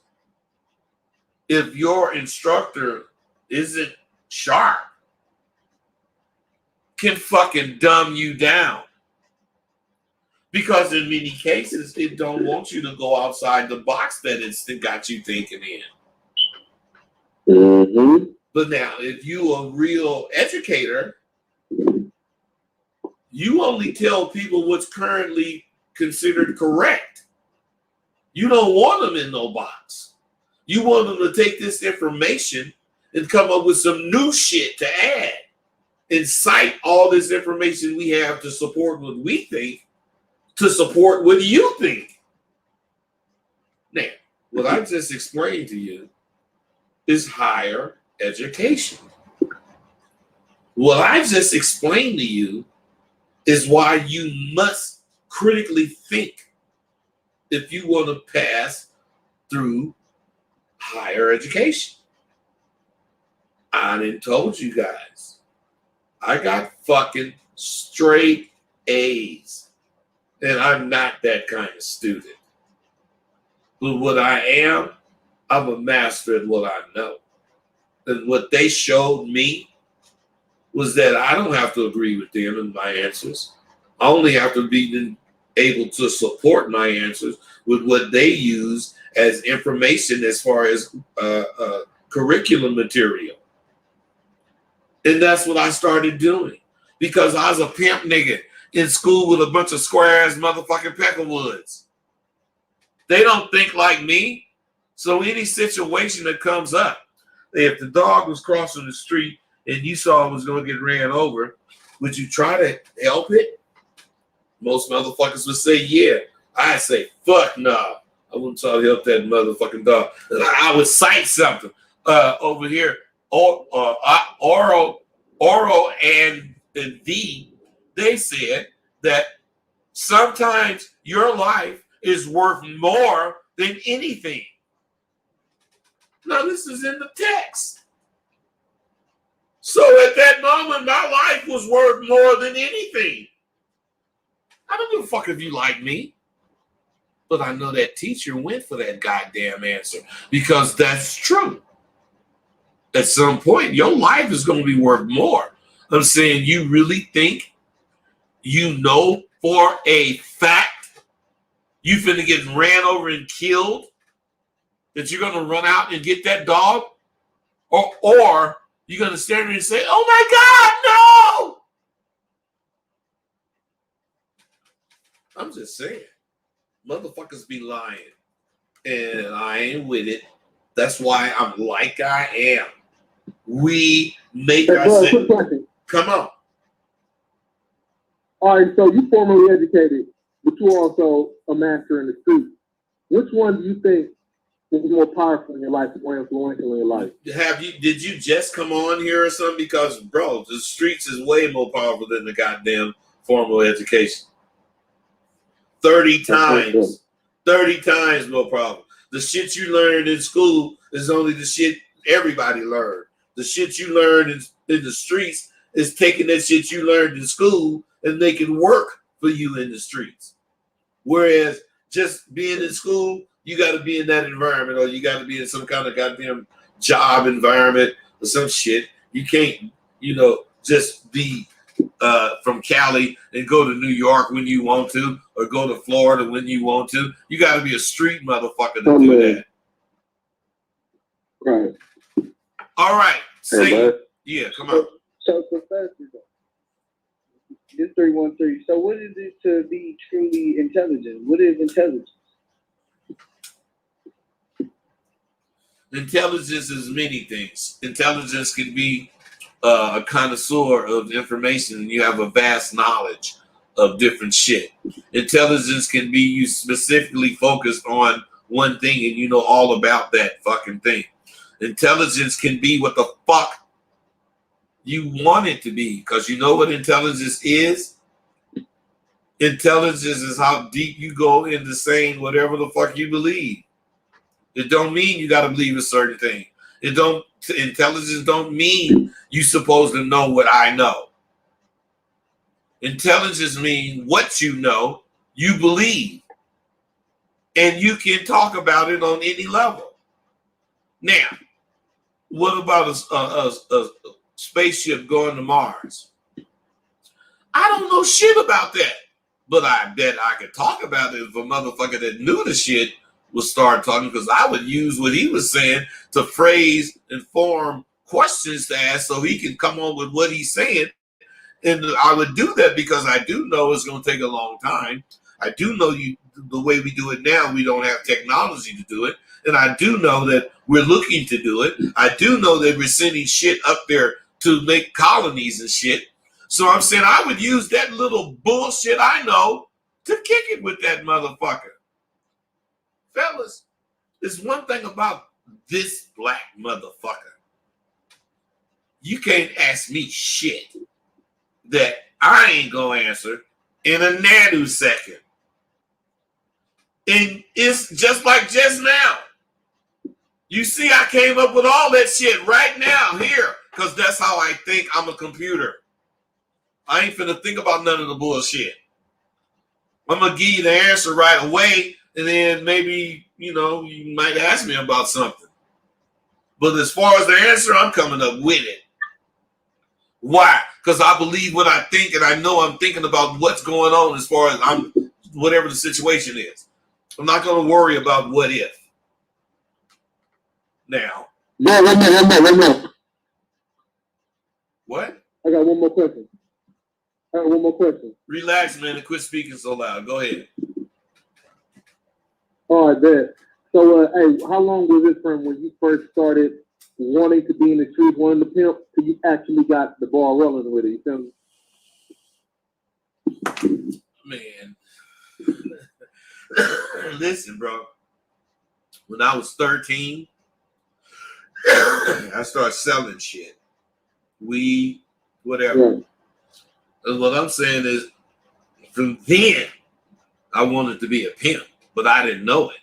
if your instructor isn't sharp, can fucking dumb you down. Because in many cases, it don't want you to go outside the box that it's got you thinking in. Mm-hmm. But now, if you a real educator, you only tell people what's currently considered correct. You don't want them in no box. You want them to take this information and come up with some new shit to add and cite all this information we have to support what we think, to support what you think. Now, what I just explained to you is higher education. What I just explained to you is why you must critically think if you want to pass through higher education. I done told you guys, I got fucking straight A's. And I'm not that kind of student. But what I am, I'm a master at what I know. And what they showed me was that I don't have to agree with them in my answers. I only have to be able to support my answers with what they use as information as far as curriculum material. And that's what I started doing. Because I was a pimp nigga in school with a bunch of square-ass motherfucking peckerwoods. They don't think like me. So any situation that comes up, if the dog was crossing the street and you saw it was going to get ran over, would you try to help it? Most motherfuckers would say, yeah. I'd say, fuck no. I wouldn't try to help that motherfucking dog. I would cite something over here. Oro and V, they said that sometimes your life is worth more than anything. Now, this is in the text. So at that moment, my life was worth more than anything. I don't give a fuck if you like me. But I know that teacher went for that goddamn answer because that's true. At some point, your life is going to be worth more. I'm saying, you really think you know for a fact you finna get ran over and killed, that you're going to run out and get that dog? Or you're going to stand there and say, oh my God, no! I'm just saying. Motherfuckers be lying. And I ain't with it. That's why I'm like I am. We make ourselves. Come on. All right, so you formally educated, but you also a master in the street. Which one do you think is more powerful in your life, more influential in your life? Did you just come on here or something? Because, bro, the streets is way more powerful than the goddamn formal education. 30 times. 30 times more powerful. The shit you learned in school is only the shit everybody learned. The shit you learned in the streets is taking that shit you learned in school and making work for you in the streets. Whereas just being in school, you got to be in that environment, or you got to be in some kind of goddamn job environment or some shit. You can't, just be from Cali and go to New York when you want to, or go to Florida when you want to. You got to be a street motherfucker to do that. Right. All right. Hey, yeah, come on. So, Professor, this 313. So, what is it to be truly intelligent? What is intelligence? Intelligence is many things. Intelligence can be a connoisseur of information, and you have a vast knowledge of different shit. Intelligence can be you specifically focused on one thing and you know all about that fucking thing. Intelligence can be what the fuck you want it to be, because you know what intelligence is? Intelligence is how deep you go into saying whatever the fuck you believe. It don't mean you got to believe a certain thing. Intelligence don't mean you supposed to know what I know. Intelligence means what you know, you believe. And you can talk about it on any level. Now, what about a spaceship going to Mars? I don't know shit about that, but I bet I could talk about it if a motherfucker that knew the shit would start talking, because I would use what he was saying to phrase and form questions to ask so he can come on with what he's saying. And I would do that because I do know it's going to take a long time. I do know the way we do it now, we don't have technology to do it. And I do know that we're looking to do it. I do know that we're sending shit up there to make colonies and shit. So I'm saying I would use that little bullshit I know to kick it with that motherfucker. Fellas, there's one thing about this black motherfucker. You can't ask me shit that I ain't gonna answer in a nanosecond. And it's just like just now. You see, I came up with all that shit right now here, because that's how I think. I'm a computer. I ain't finna think about none of the bullshit. I'm gonna give you the answer right away, and then maybe, you might ask me about something. But as far as the answer, I'm coming up with it. Why? Because I believe what I think, and I know I'm thinking about what's going on as far as whatever the situation is. I'm not gonna worry about what if. Now. Yeah, one more. What? I got one more question. Relax, man, and quit speaking so loud. Go ahead. All right, bet. So, hey, how long was it from when you first started wanting to be in the streets, wanting to pimp, till you actually got the ball rolling with it? You feel me? Man. Listen, bro. When I was 13, I started selling shit. Weed, whatever. Yeah. And what I'm saying is, from then, I wanted to be a pimp, but I didn't know it.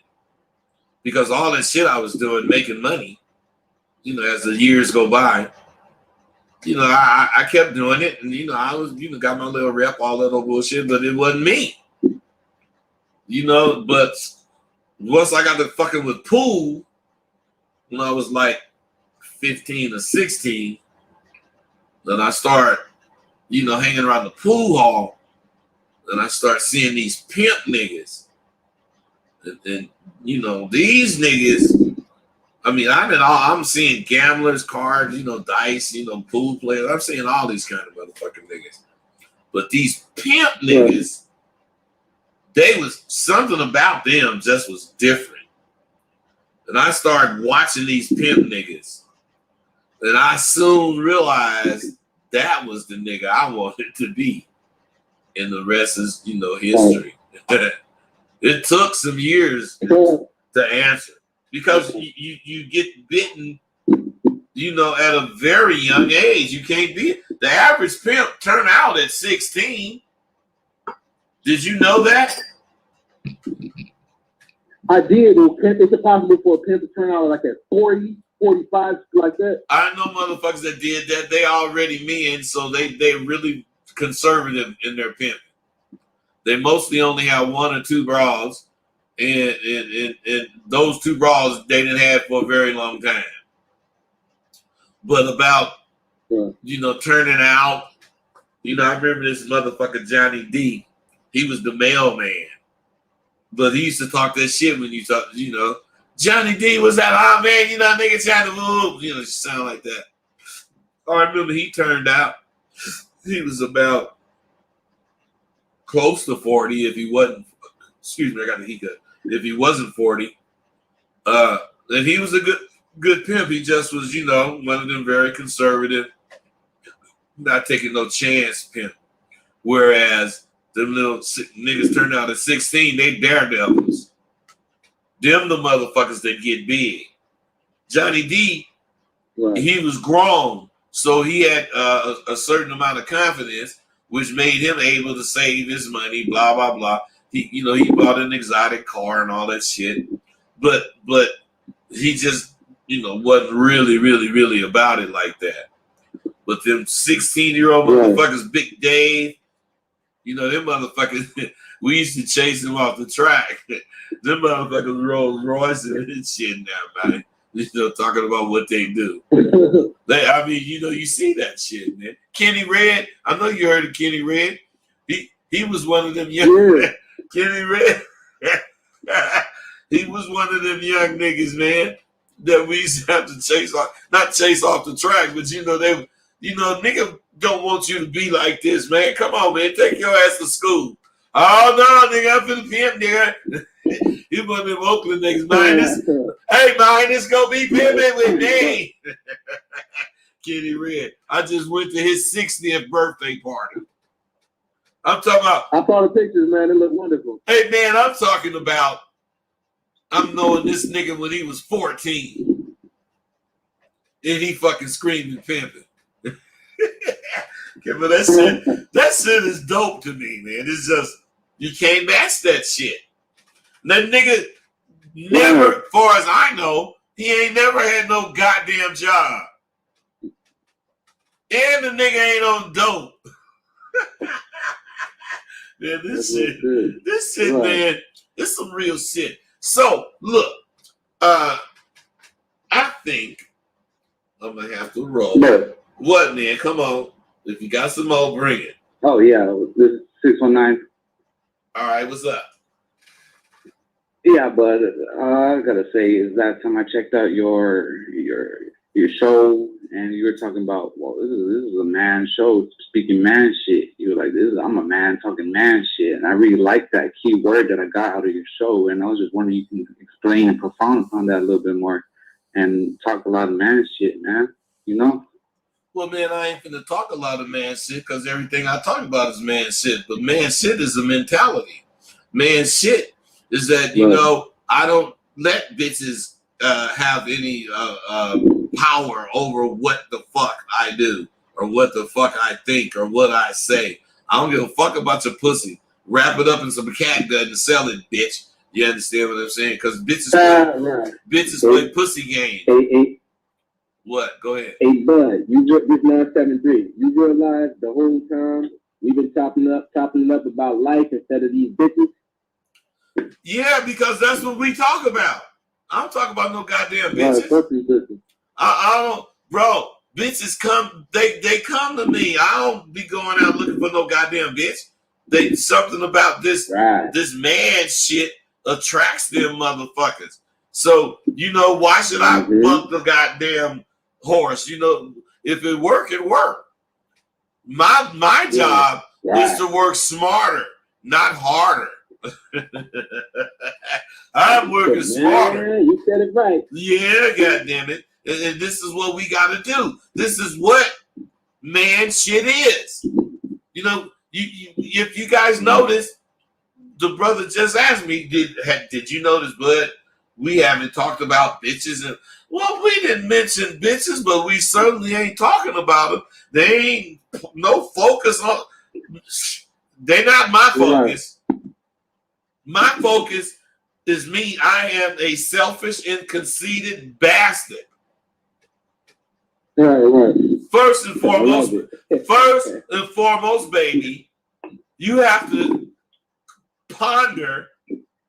Because all that shit I was doing, making money, as the years go by, I kept doing it. And, I was, got my little rep, all that old bullshit, but it wasn't me. But once I got to fucking with pool, when I was like 15 or 16, then I started, hanging around the pool hall, and I start seeing these pimp niggas. And these niggas, I'm seeing gamblers, cards, dice, pool players. I'm seeing all these kind of motherfucking niggas. But these pimp niggas, they was something about them just was different. And I started watching these pimp niggas. And I soon realized that was the nigga I wanted to be. And the rest is, history. It took some years to answer. Because you get bitten, at a very young age. You can't be. The average pimp turn out at 16. Did you know that? I did. Is it possible for a pimp to turn out like at 40, 45, like that? I know motherfuckers that did that. They already men, so they really conservative in their pimping. They mostly only have one or two bras, and those two bras they didn't have for a very long time. But about turning out, I remember this motherfucker Johnny D. He was the mailman. But he used to talk that shit when you talk, Johnny D was that, man, nigga trying to move, sound like that. I remember he turned out, he was about close to 40 if he wasn't, excuse me, I got the hiccup. If he wasn't 40, and he was a good pimp. He just was, one of them very conservative, not taking no chance pimp. Whereas them little niggas turned out at 16, they daredevils. Them the motherfuckers that get big. Johnny D, he was grown, so he had a certain amount of confidence, which made him able to save his money, blah, blah, blah. He bought an exotic car and all that shit. But he just, wasn't really, really, really about it like that. But them 16-year-old motherfuckers, Big Dave, them motherfuckers, we used to chase them off the track. Them motherfuckers Rolls Royce and shit now, man. talking about what they do. I mean, you see that shit, man. Kenny Red, I know you heard of Kenny Red. He was one of them young Kenny Red. He was one of them young niggas, man, that we used to have to chase off, not chase off the track, but nigga don't want you to be like this, man. Come on, man, take your ass to school. Oh no, nigga, I'm finna pimp, nigga. You one of them Oakland niggas, Minus. Hey, Minus, go be pimping with me. Kenny Red. I just went to his 60th birthday party. I'm talking about. I saw the pictures, man. They look wonderful. Hey, man, I'm talking about. I'm knowing this nigga when he was 14. And he fucking screaming pimping. Okay, but that shit is dope to me, man. It's just, you can't match that shit. That nigga never, as far as I know, he ain't never had no goddamn job. And the nigga ain't on dope. Man, this shit, man, it's some real shit. So, look, I think I'm going to have to roll. No. What, man? Come on. If you got some more, bring it. Oh, yeah. This is 619. All right, what's up? Yeah, but I gotta say, is that time I checked out your show, and you were talking about, well, this is a man show speaking man shit. You were like, I'm a man talking man shit, and I really like that key word that I got out of your show, and I was just wondering if you can explain and profound upon that a little bit more, and talk a lot of man shit, man. Well, man, I ain't finna talk a lot of man shit because everything I talk about is man shit. But man shit is a mentality. Man shit is that, I don't let bitches have any power over what the fuck I do or what the fuck I think or what I say. I don't give a fuck about your pussy. Wrap it up in some cat gut and sell it, bitch. You understand what I'm saying? Because bitches play pussy games. What? Go ahead. Hey, Bud, this 973. You realize the whole time we've been chopping it up about life instead of these bitches? Yeah, because that's what we talk about. I don't talk about no goddamn bitches. I don't, bro. Bitches come, they come to me. I don't be going out looking for no goddamn bitch. Something about this man shit attracts them motherfuckers. So, why should I fuck the goddamn horse? If it work, it work. My job is to work smarter, not harder. I'm working smarter. You said it right. Yeah, goddammit. And this is what we gotta do. This is what man shit is. If you guys notice, the brother just asked me, did you notice, Bud? We haven't talked about bitches. Well, we didn't mention bitches, but we certainly ain't talking about them. They ain't no focus on. They're not my focus. My focus is me. I am a selfish and conceited bastard. Right. First and foremost, baby, you have to ponder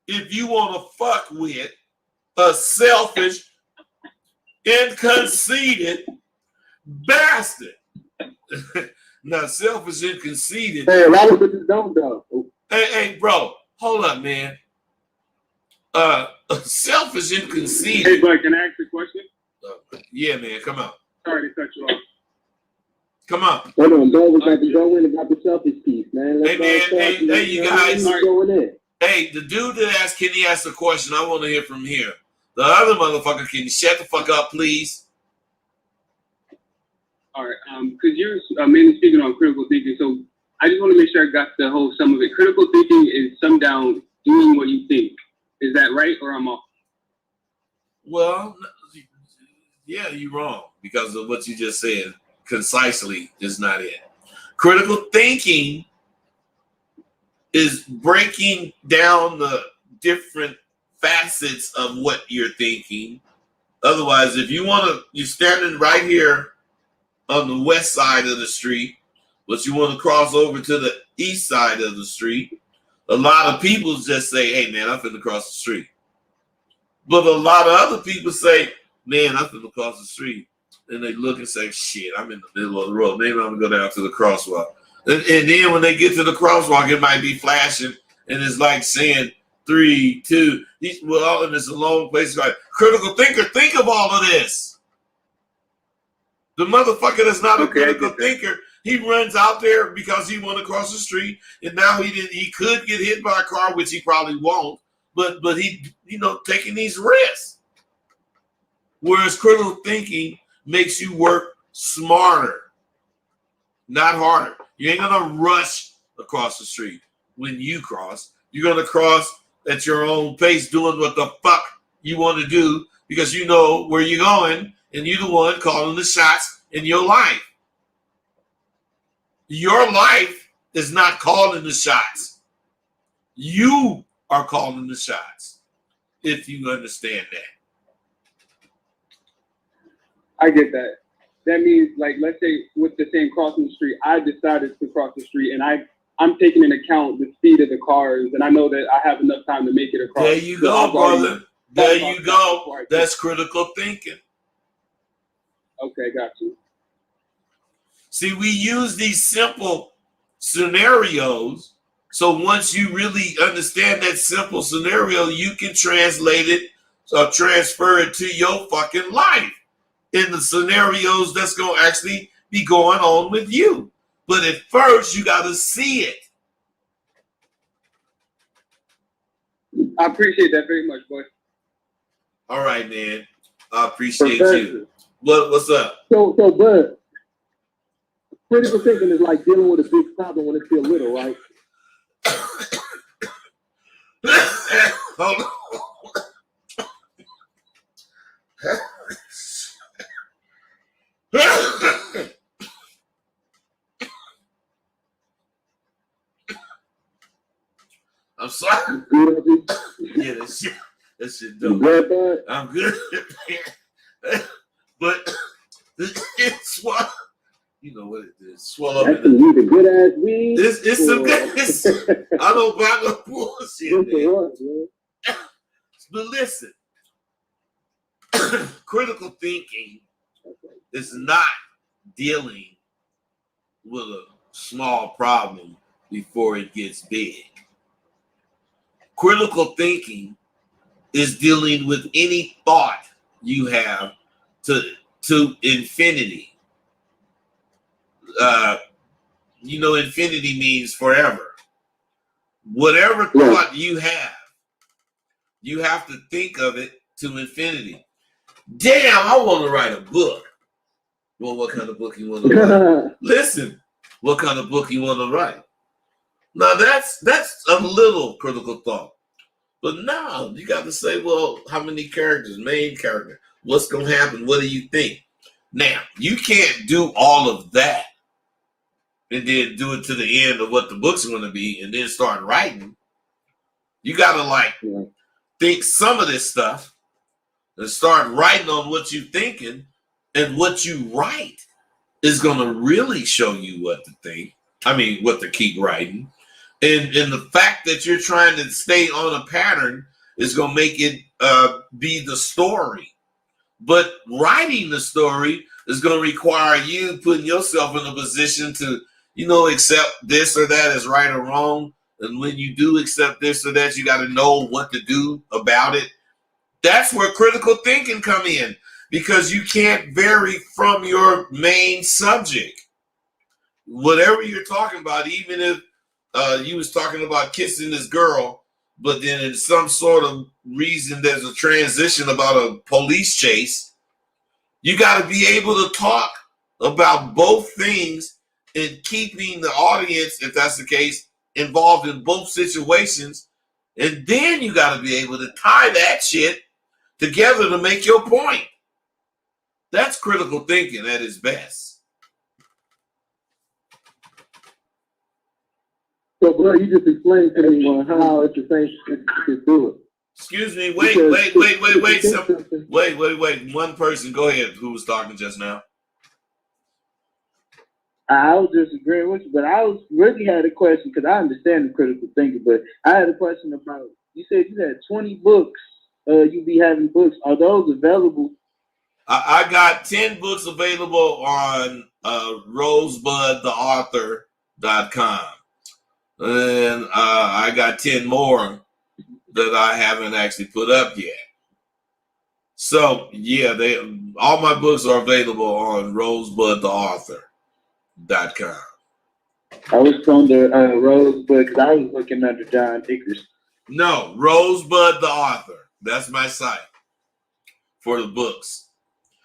if you want to fuck with a selfish and conceited bastard. Now, selfish and conceited. Hey, a lot of bitches don't though. Hey, bro, hold up, man. Selfish and conceited. Hey, bud, can I ask a question? Yeah, man, come on. Sorry to cut you off. Come on. Hold on, Bo was about to go in about the selfish piece, man. Hey, you guys. Going in. Hey, the dude that asked, can he ask a question? I want to hear from here. The other motherfucker, can you shut the fuck up, please? All right, because you're mainly speaking on critical thinking, so I just want to make sure I got the whole sum of it. Critical thinking is summed down doing what you think. Is that right, or I'm off? Well, yeah, you're wrong because of what you just said. Concisely is not it. Critical thinking is breaking down the different facets of what you're thinking. Otherwise, if you're standing right here on the west side of the street, but you want to cross over to the east side of the street, a lot of people just say, hey, man, I'm finna cross the street. But a lot of other people say, man, I'm finna cross the street. And they look and say, shit, I'm in the middle of the road. Maybe I'm gonna go down to the crosswalk. And then when they get to the crosswalk, it might be flashing, and it's like saying 3, 2. Well, and it's a long place. Like, critical thinker, think of all of this. The motherfucker that's not a critical thinker, he runs out there because he want to cross the street, and now he could get hit by a car, which he probably won't, but he, taking these risks. Whereas critical thinking makes you work smarter, not harder. You ain't gonna rush across the street when you cross. You're gonna cross at your own pace, doing what the fuck you want to do because you know where you're going, and you're the one calling the shots in your life. Your life is not calling the shots. You are calling the shots, if you understand that. I get that. That means, like, let's say with the same crossing the street, I decided to cross the street, and I'm taking into account the speed of the cars, and I know that I have enough time to make it across. There you go, brother. There you go. That's critical thinking. Okay, got you. See, we use these simple scenarios, so once you really understand that simple scenario, you can translate it or transfer it to your fucking life in the scenarios that's going to actually be going on with you. But at first, you got to see it. I appreciate that very much, boy. All right, man. I appreciate you. What's up? So, Bud, critical thinking is like dealing with a big problem when it's still little, right? Hold on. I'm sorry. Yeah, that shit dope. I'm good. But it's what you know what it is. Swell up. That's some weed, a good ass weed. It's some good. I don't buy no bullshit, man. But listen, critical thinking is not dealing with a small problem before it gets big. Critical thinking is dealing with any thought you have to infinity. Infinity means forever. Whatever thought you have to think of it to infinity. Damn, I want to write a book. Well, what kind of book you want to write? Listen, what kind of book you want to write? Now that's a little critical thought. But now you got to say, well, how many characters, main character? What's going to happen? What do you think? Now, you can't do all of that and then do it to the end of what the book's going to be and then start writing. You got to think some of this stuff and start writing on what you're thinking, and what you write is going to really show you what to think. I mean, what to keep writing. And the fact that you're trying to stay on a pattern is going to make it be the story. But writing the story is going to require you putting yourself in a position to, accept this or that as right or wrong. And when you do accept this or that, you got to know what to do about it. That's where critical thinking come in, because you can't vary from your main subject. Whatever you're talking about, even if you was talking about kissing this girl, but then in some sort of reason there's a transition about a police chase, you got to be able to talk about both things and keeping the audience, if that's the case, involved in both situations. And then you got to be able to tie that shit together to make your point. That's critical thinking at its best. So, bro, you just explained to me how it's the same thing to do it. Excuse me. Wait. Wait. One person, go ahead, who was talking just now. I was just agreeing with you, but I really had a question, because I understand the critical thinking, but I had a question about, you said you had 20 books, you be having books. Are those available I got 10 books available on rosebudtheauthor.com. And I got 10 more that I haven't actually put up yet. So yeah, all my books are available on rosebudtheauthor.com. I was under Rosebud because I was looking under John Dickerson. No, Rosebud the Author. That's my site for the books.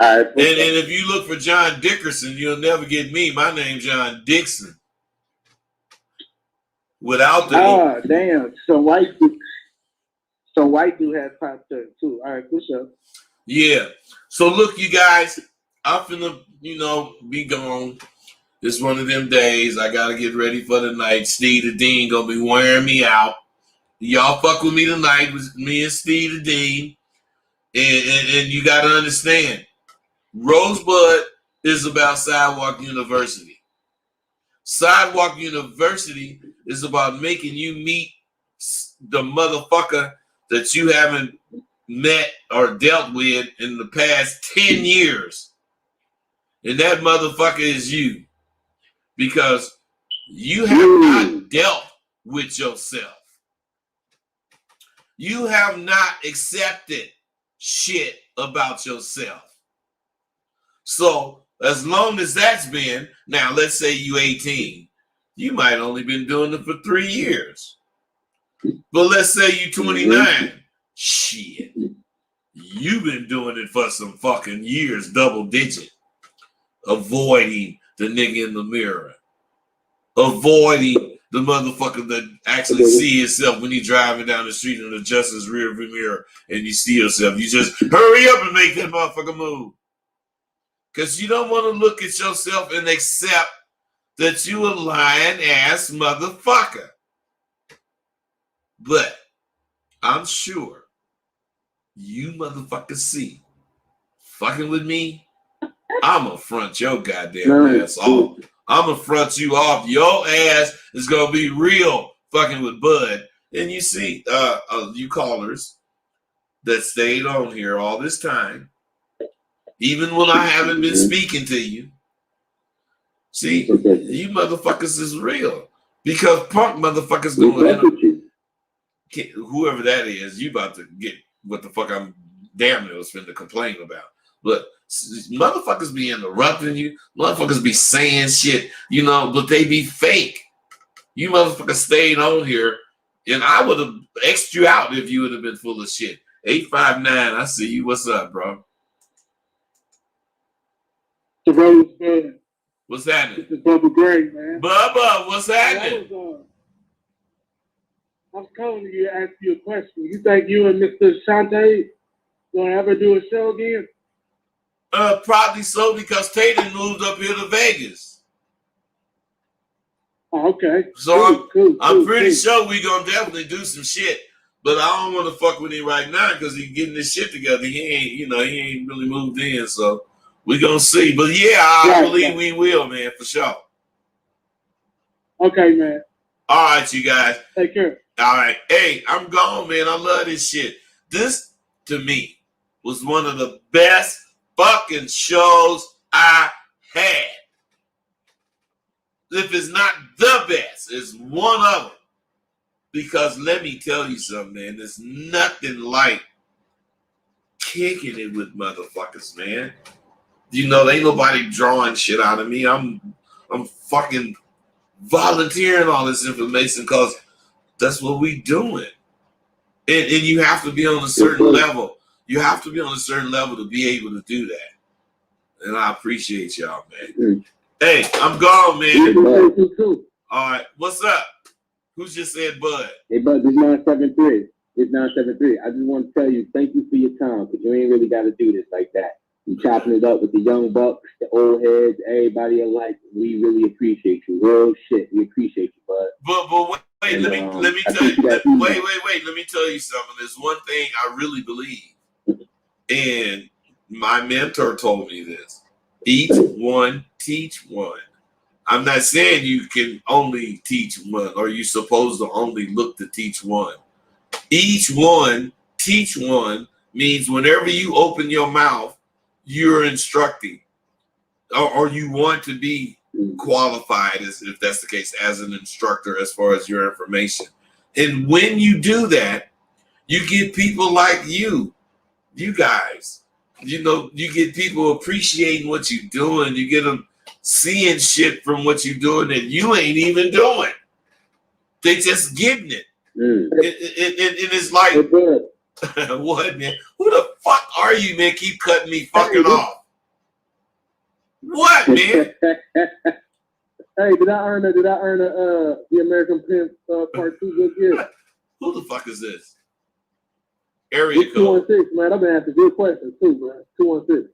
All right, and if you look for John Dickerson, you'll never get me. My name's John Dixon. Without the damn. So white dude has popped up too. All right, what's up? Yeah. So look, you guys, I'm finna, be gone. It's one of them days. I gotta get ready for the night. Steve the Dean gonna be wearing me out. Y'all fuck with me tonight with me and Steve the Dean. And you gotta understand, Rosebud is about Sidewalk University. Sidewalk University is about making you meet the motherfucker that you haven't met or dealt with in the past 10 years. And that motherfucker is you. Because you have not dealt with yourself. You have not accepted shit about yourself. So as long as that's been, now let's say you 18, you might only been doing it for 3 years. But let's say you 29, shit, you've been doing it for some fucking years, double digit, avoiding the nigga in the mirror, avoiding the motherfucker that actually see himself when he's driving down the street and adjusts his rear view mirror and you see yourself. You just hurry up and make that motherfucker move. Because you don't want to look at yourself and accept that you a lying ass motherfucker. But I'm sure you motherfuckers see fucking with me, I'm gonna front your goddamn ass off. I'm gonna front you off. Your ass is gonna be real fucking with Bud. And you see, you callers that stayed on here all this time, even when I haven't been speaking to you. See, you motherfuckers is real. Because punk motherfuckers gonna whoever that is, you about to get what the fuck I'm damn near was finna complain about. But motherfuckers be interrupting you, motherfuckers be saying shit, but they be fake. You motherfuckers stayed on here, and I would have X'd you out if you would have been full of shit. 859, I see you. What's up, bro? What's happening? This is Bubba Gray, man. Bubba, what's happening? I was calling you to ask you a question. You think you and Mr. Shante gonna ever do a show again? Probably so, because Tatum moved up here to Vegas. Oh, okay. So I'm pretty sure we're gonna definitely do some shit. But I don't want to fuck with him right now because he's getting this shit together. He ain't really moved in, so we're gonna see. But yeah, I believe we will, man, for sure. Okay, man. All right, you guys. Take care. All right. Hey, I'm gone, man. I love this shit. This, to me, was one of the best fucking shows I had. If it's not the best, it's one of them. Because let me tell you something, man. There's nothing like kicking it with motherfuckers, man. Ain't nobody drawing shit out of me. I'm fucking volunteering all this information because that's what we doing. And you have to be on a certain level. You have to be on a certain level to be able to do that. And I appreciate y'all, man. Hey, I'm gone, man. All right. What's up? Who just said Bud? Hey, Bud, this is 973. It's 973. I just want to tell you, thank you for your time, because you ain't really got to do this like that. You chopping it up with the young bucks, the old heads, everybody alike. We really appreciate you. Real shit. We appreciate you, Bud. But wait, let me tell you. Let me tell you something. There's one thing I really believe, and my mentor told me this: each one, teach one. I'm not saying you can only teach one, or you're supposed to only look to teach one. Each one, teach one means whenever you open your mouth, you're instructing, or you want to be qualified, as if that's the case, as an instructor as far as your information. And when you do that, you get people like you guys. You know, you get people appreciating what you're doing. You get them seeing shit from what you're doing that you ain't even doing. They just getting it. And it's like, what, man? Who the fuck are you, man? Keep cutting me fucking off. What, man? Hey, did I earn the American Pimp Part 2 book yet? Who the fuck is this? Area code. 216, man. I've been asking good questions too, man. 216.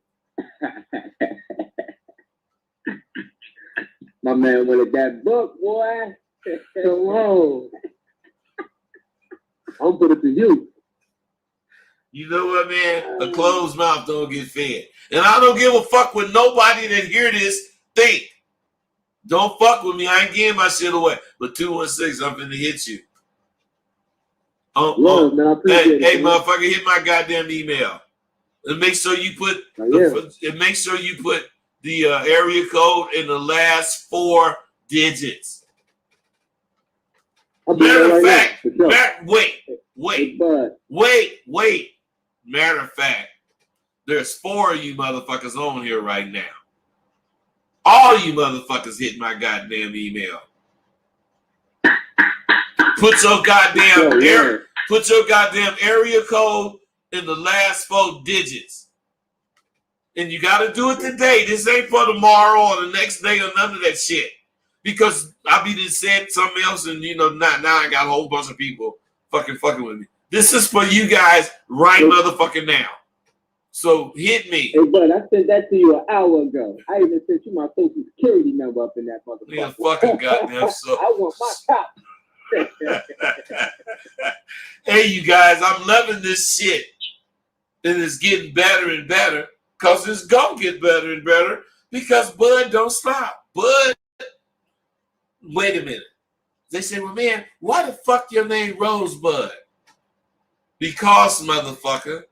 My man wanted that book, boy. Come on. I'm put it to you. You know what, man? A closed mouth don't get fed. And I don't give a fuck what nobody that hear this think. Don't fuck with me. I ain't giving my shit away. But 216, I'm finna hit you. Man, I appreciate hey, it, motherfucker, hit my goddamn email. And make sure you put the area code in the last 4 digits. Matter of fact, wait. Matter of fact, there's 4 of you motherfuckers on here right now. All you motherfuckers hit my goddamn email. Put your goddamn area code in the last 4 digits. And you gotta do it today. This ain't for tomorrow or the next day or none of that shit. Because I be just said something else, and you know, now I got a whole bunch of people fucking with me. This is for you guys right motherfucking now. So hit me. Hey, bud, I sent that to you an hour ago. I even sent you my social security number up in that motherfucker. Yeah, fucking goddamn so. I want my cop. Hey, you guys, I'm loving this shit. And it's getting better and better. Because it's going to get better and better. Because Bud don't stop. Bud, wait a minute. They say, well, man, why the fuck your name Rosebud? Because, motherfucker,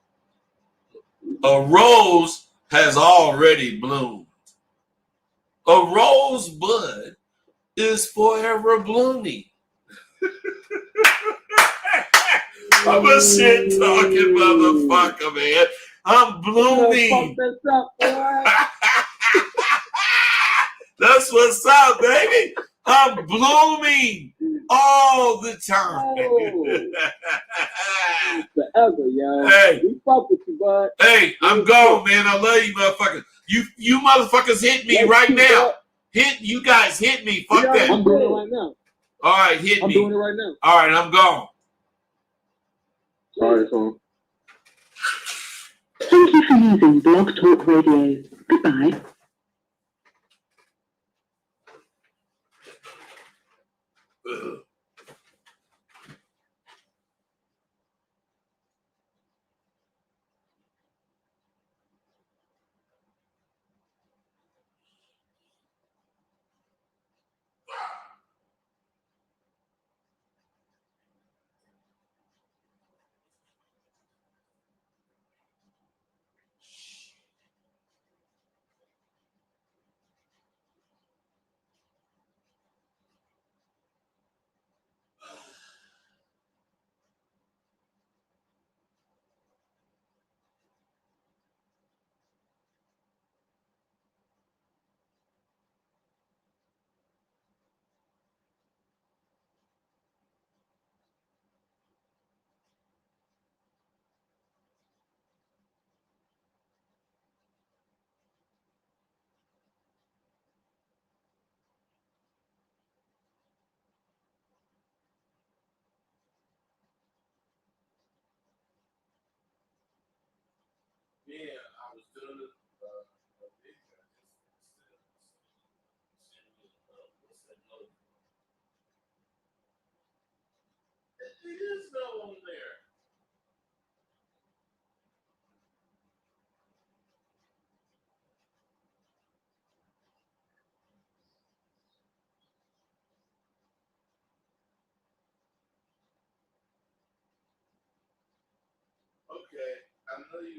a rose has already bloomed. A rosebud is forever blooming. I'm a shit talking motherfucker, man. I'm blooming. That's what's up, baby. I'm blooming all the time. Forever, yo. Hey, we fuck with you, bud. Hey, I'm gone, man. I love you, motherfuckers. You motherfuckers hit me right now. You guys hit me. Fuck that. I'm doing it right now. All right, hit me. I'm doing it right now. All right, I'm gone. Sorry, son. Thank you for using Blog Talk Radio. Goodbye.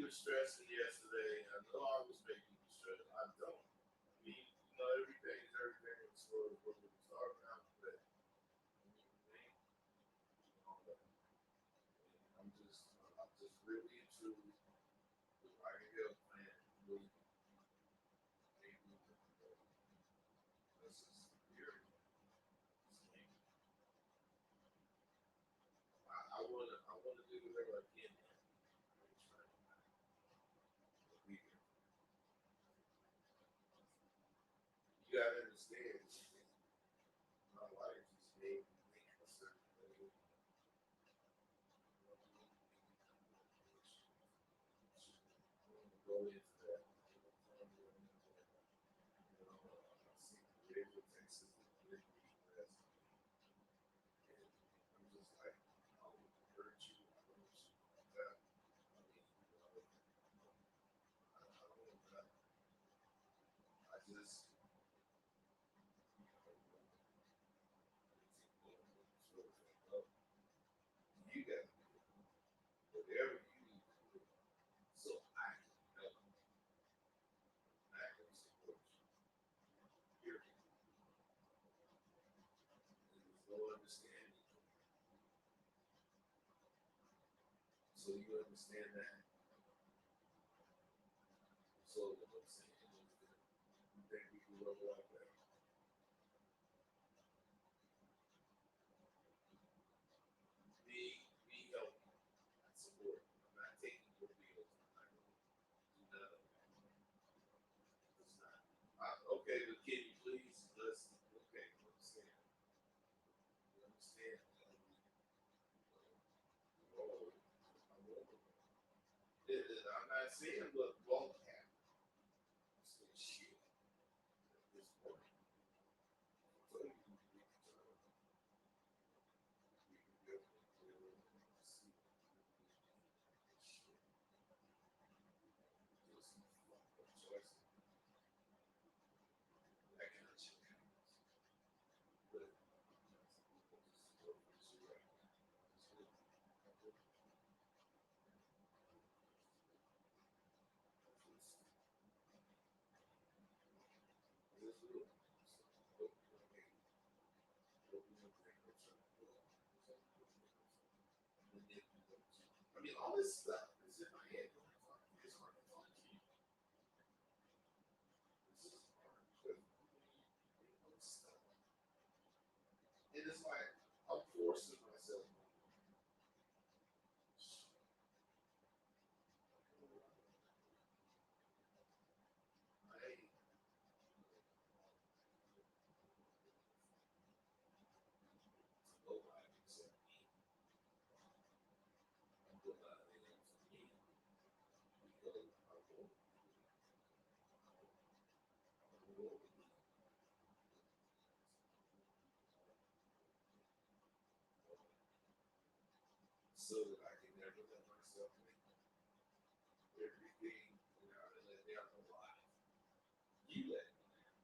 were stressing yesterday. I know I was making you stressed. I don't. I mean, everything is everything as far as what we talking about today. I'm just really into the right health plan. Really, this is weird. I wanna do whatever I can. You gotta understand, my life is made me a certain way. Go into that. I see the radio Texas and the Midwest. And I'm just like, I will hurt you. I don't want you that. I mean, I don't want that. I just, you got to do whatever you need to do so I can help you. I can support you. Here. There's no understanding. So you understand that. So what I'm saying is that you think we can work like that. Be helping. I support. I'm not taking your bills. I'm not going to do none of that. It's not. Okay, but can you please listen? Okay, you understand. You understand. Oh, I'm not saying what won't happen. I'm saying shit. At this point. So you can go and see shit. Just choice. That kind of shit happens. But just go for shit right now. Just look. Just look. I mean, all this stuff is in my head. It's hard to find you. This is hard because stuff. And it's like I'm forcing myself. I nobody except me. Nobody except me. Because I won't. So that I can never let myself make everything I let down a lot. You let me down.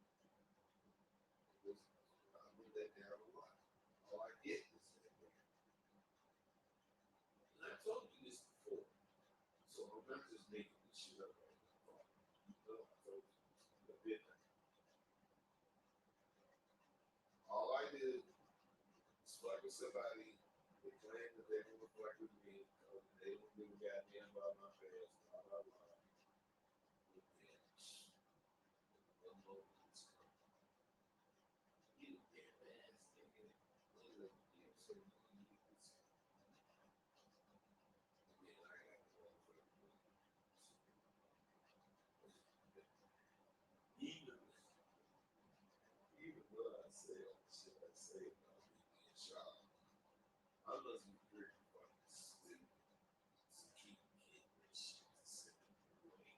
Because I would let down a lot. All I get is let down. And I told you this before. So I'm not just making this shit up right now. No, I told you. I did that. All I did was fuck with somebody. They claim that they don't look like with me. They don't give a goddamn about my past. Blah, blah, blah. One moment, you damn ass nigga. Look at you. So you I mean, I got to go for even what I say on the shit I say about me being shy. I must be pretty fucking stupid to keep getting this shit to sit in the way.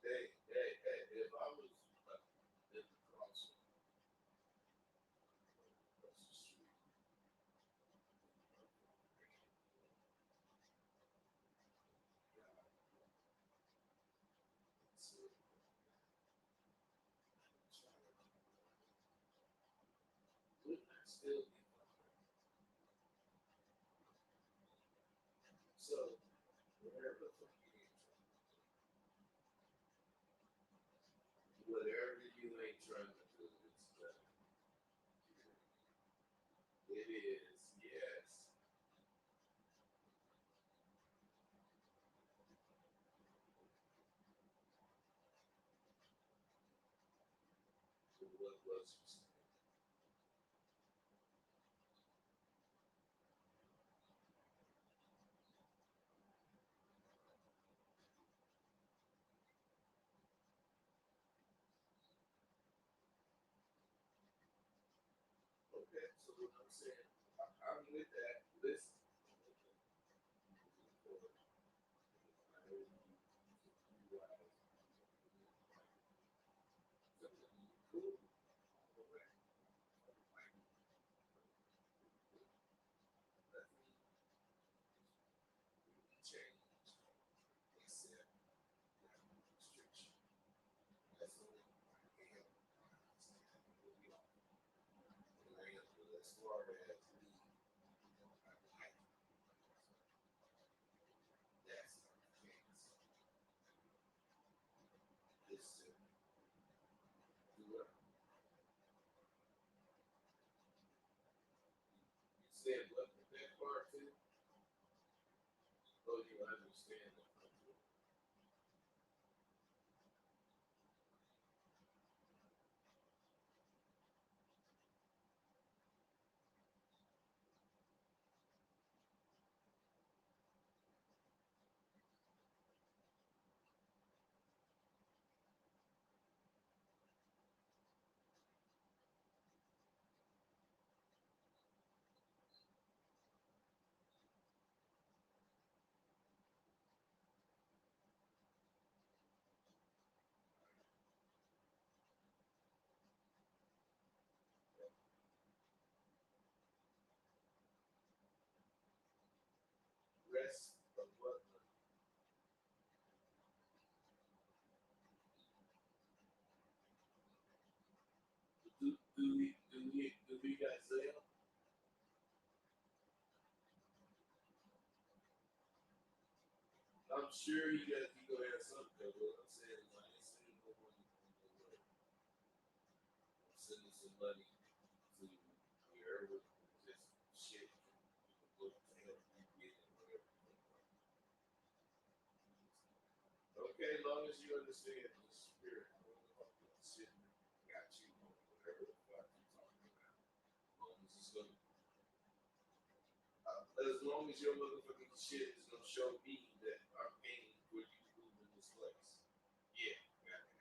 Hey, if I was in the crossroad across the street, still be so whatever the fuck you ain't trying to do, whatever you ain't trying to do, it's done. It is, yes. So what was you saying? Okay, so what I'm saying, I'm with that. Listen. I heard you guys. Cool. Okay. Nothing really changed except that restriction. That's the only thing I am. And as far as me, I like that's not the case. It's do what you said, what the that part too? Oh, you understand that. Rest of what? Do we got Zell? I'm sure he gonna have something. But what I'm saying is, I ain't sending no money. I'm sending some money to wherever, just shit. Look to help you get it, whatever. Okay, as long as you understand the spirit, shit got you, whatever the fuck you talking about. As long as it's gonna, as long as your motherfucking shit is gonna show me that I'm paying for you to move in this place. Yeah, got it.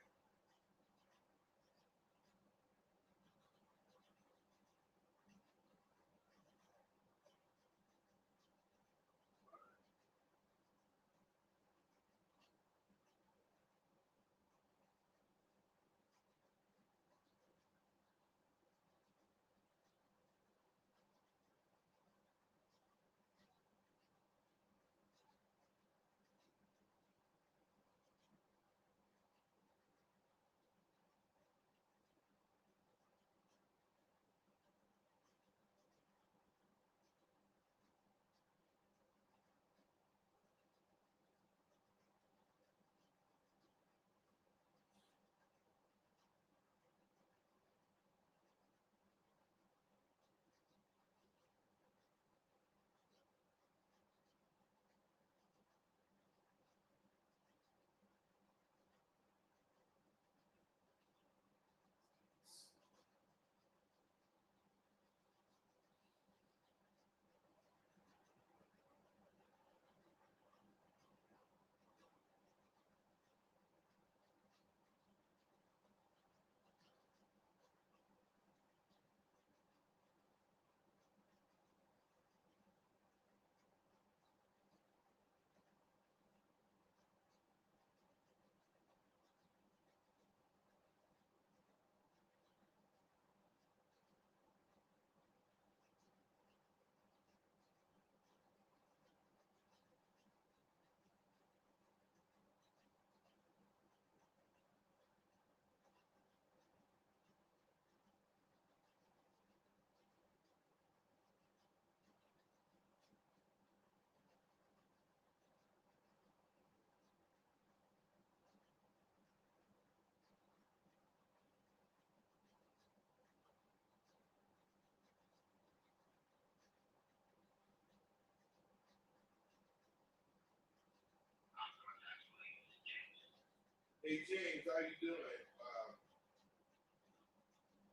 Hey James, how you doing?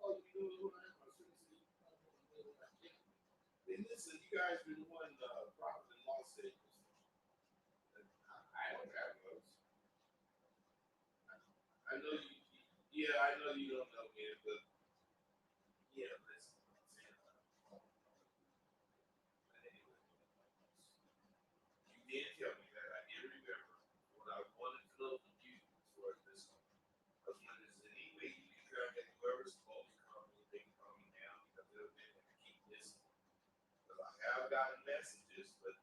Oh, you doing what? Hey, listen, you guys been wanting profit and loss statements. I don't have those. I know you. Yeah, I know you don't know me, but yeah, listen. I'm saying, but anyway, you did tell me that. I did remember what I wanted to know from you as far as this one. I was wondering, is there any way you can contact whoever's supposed to come and they can call me now because they'll be able to keep this. Because I have gotten messages, but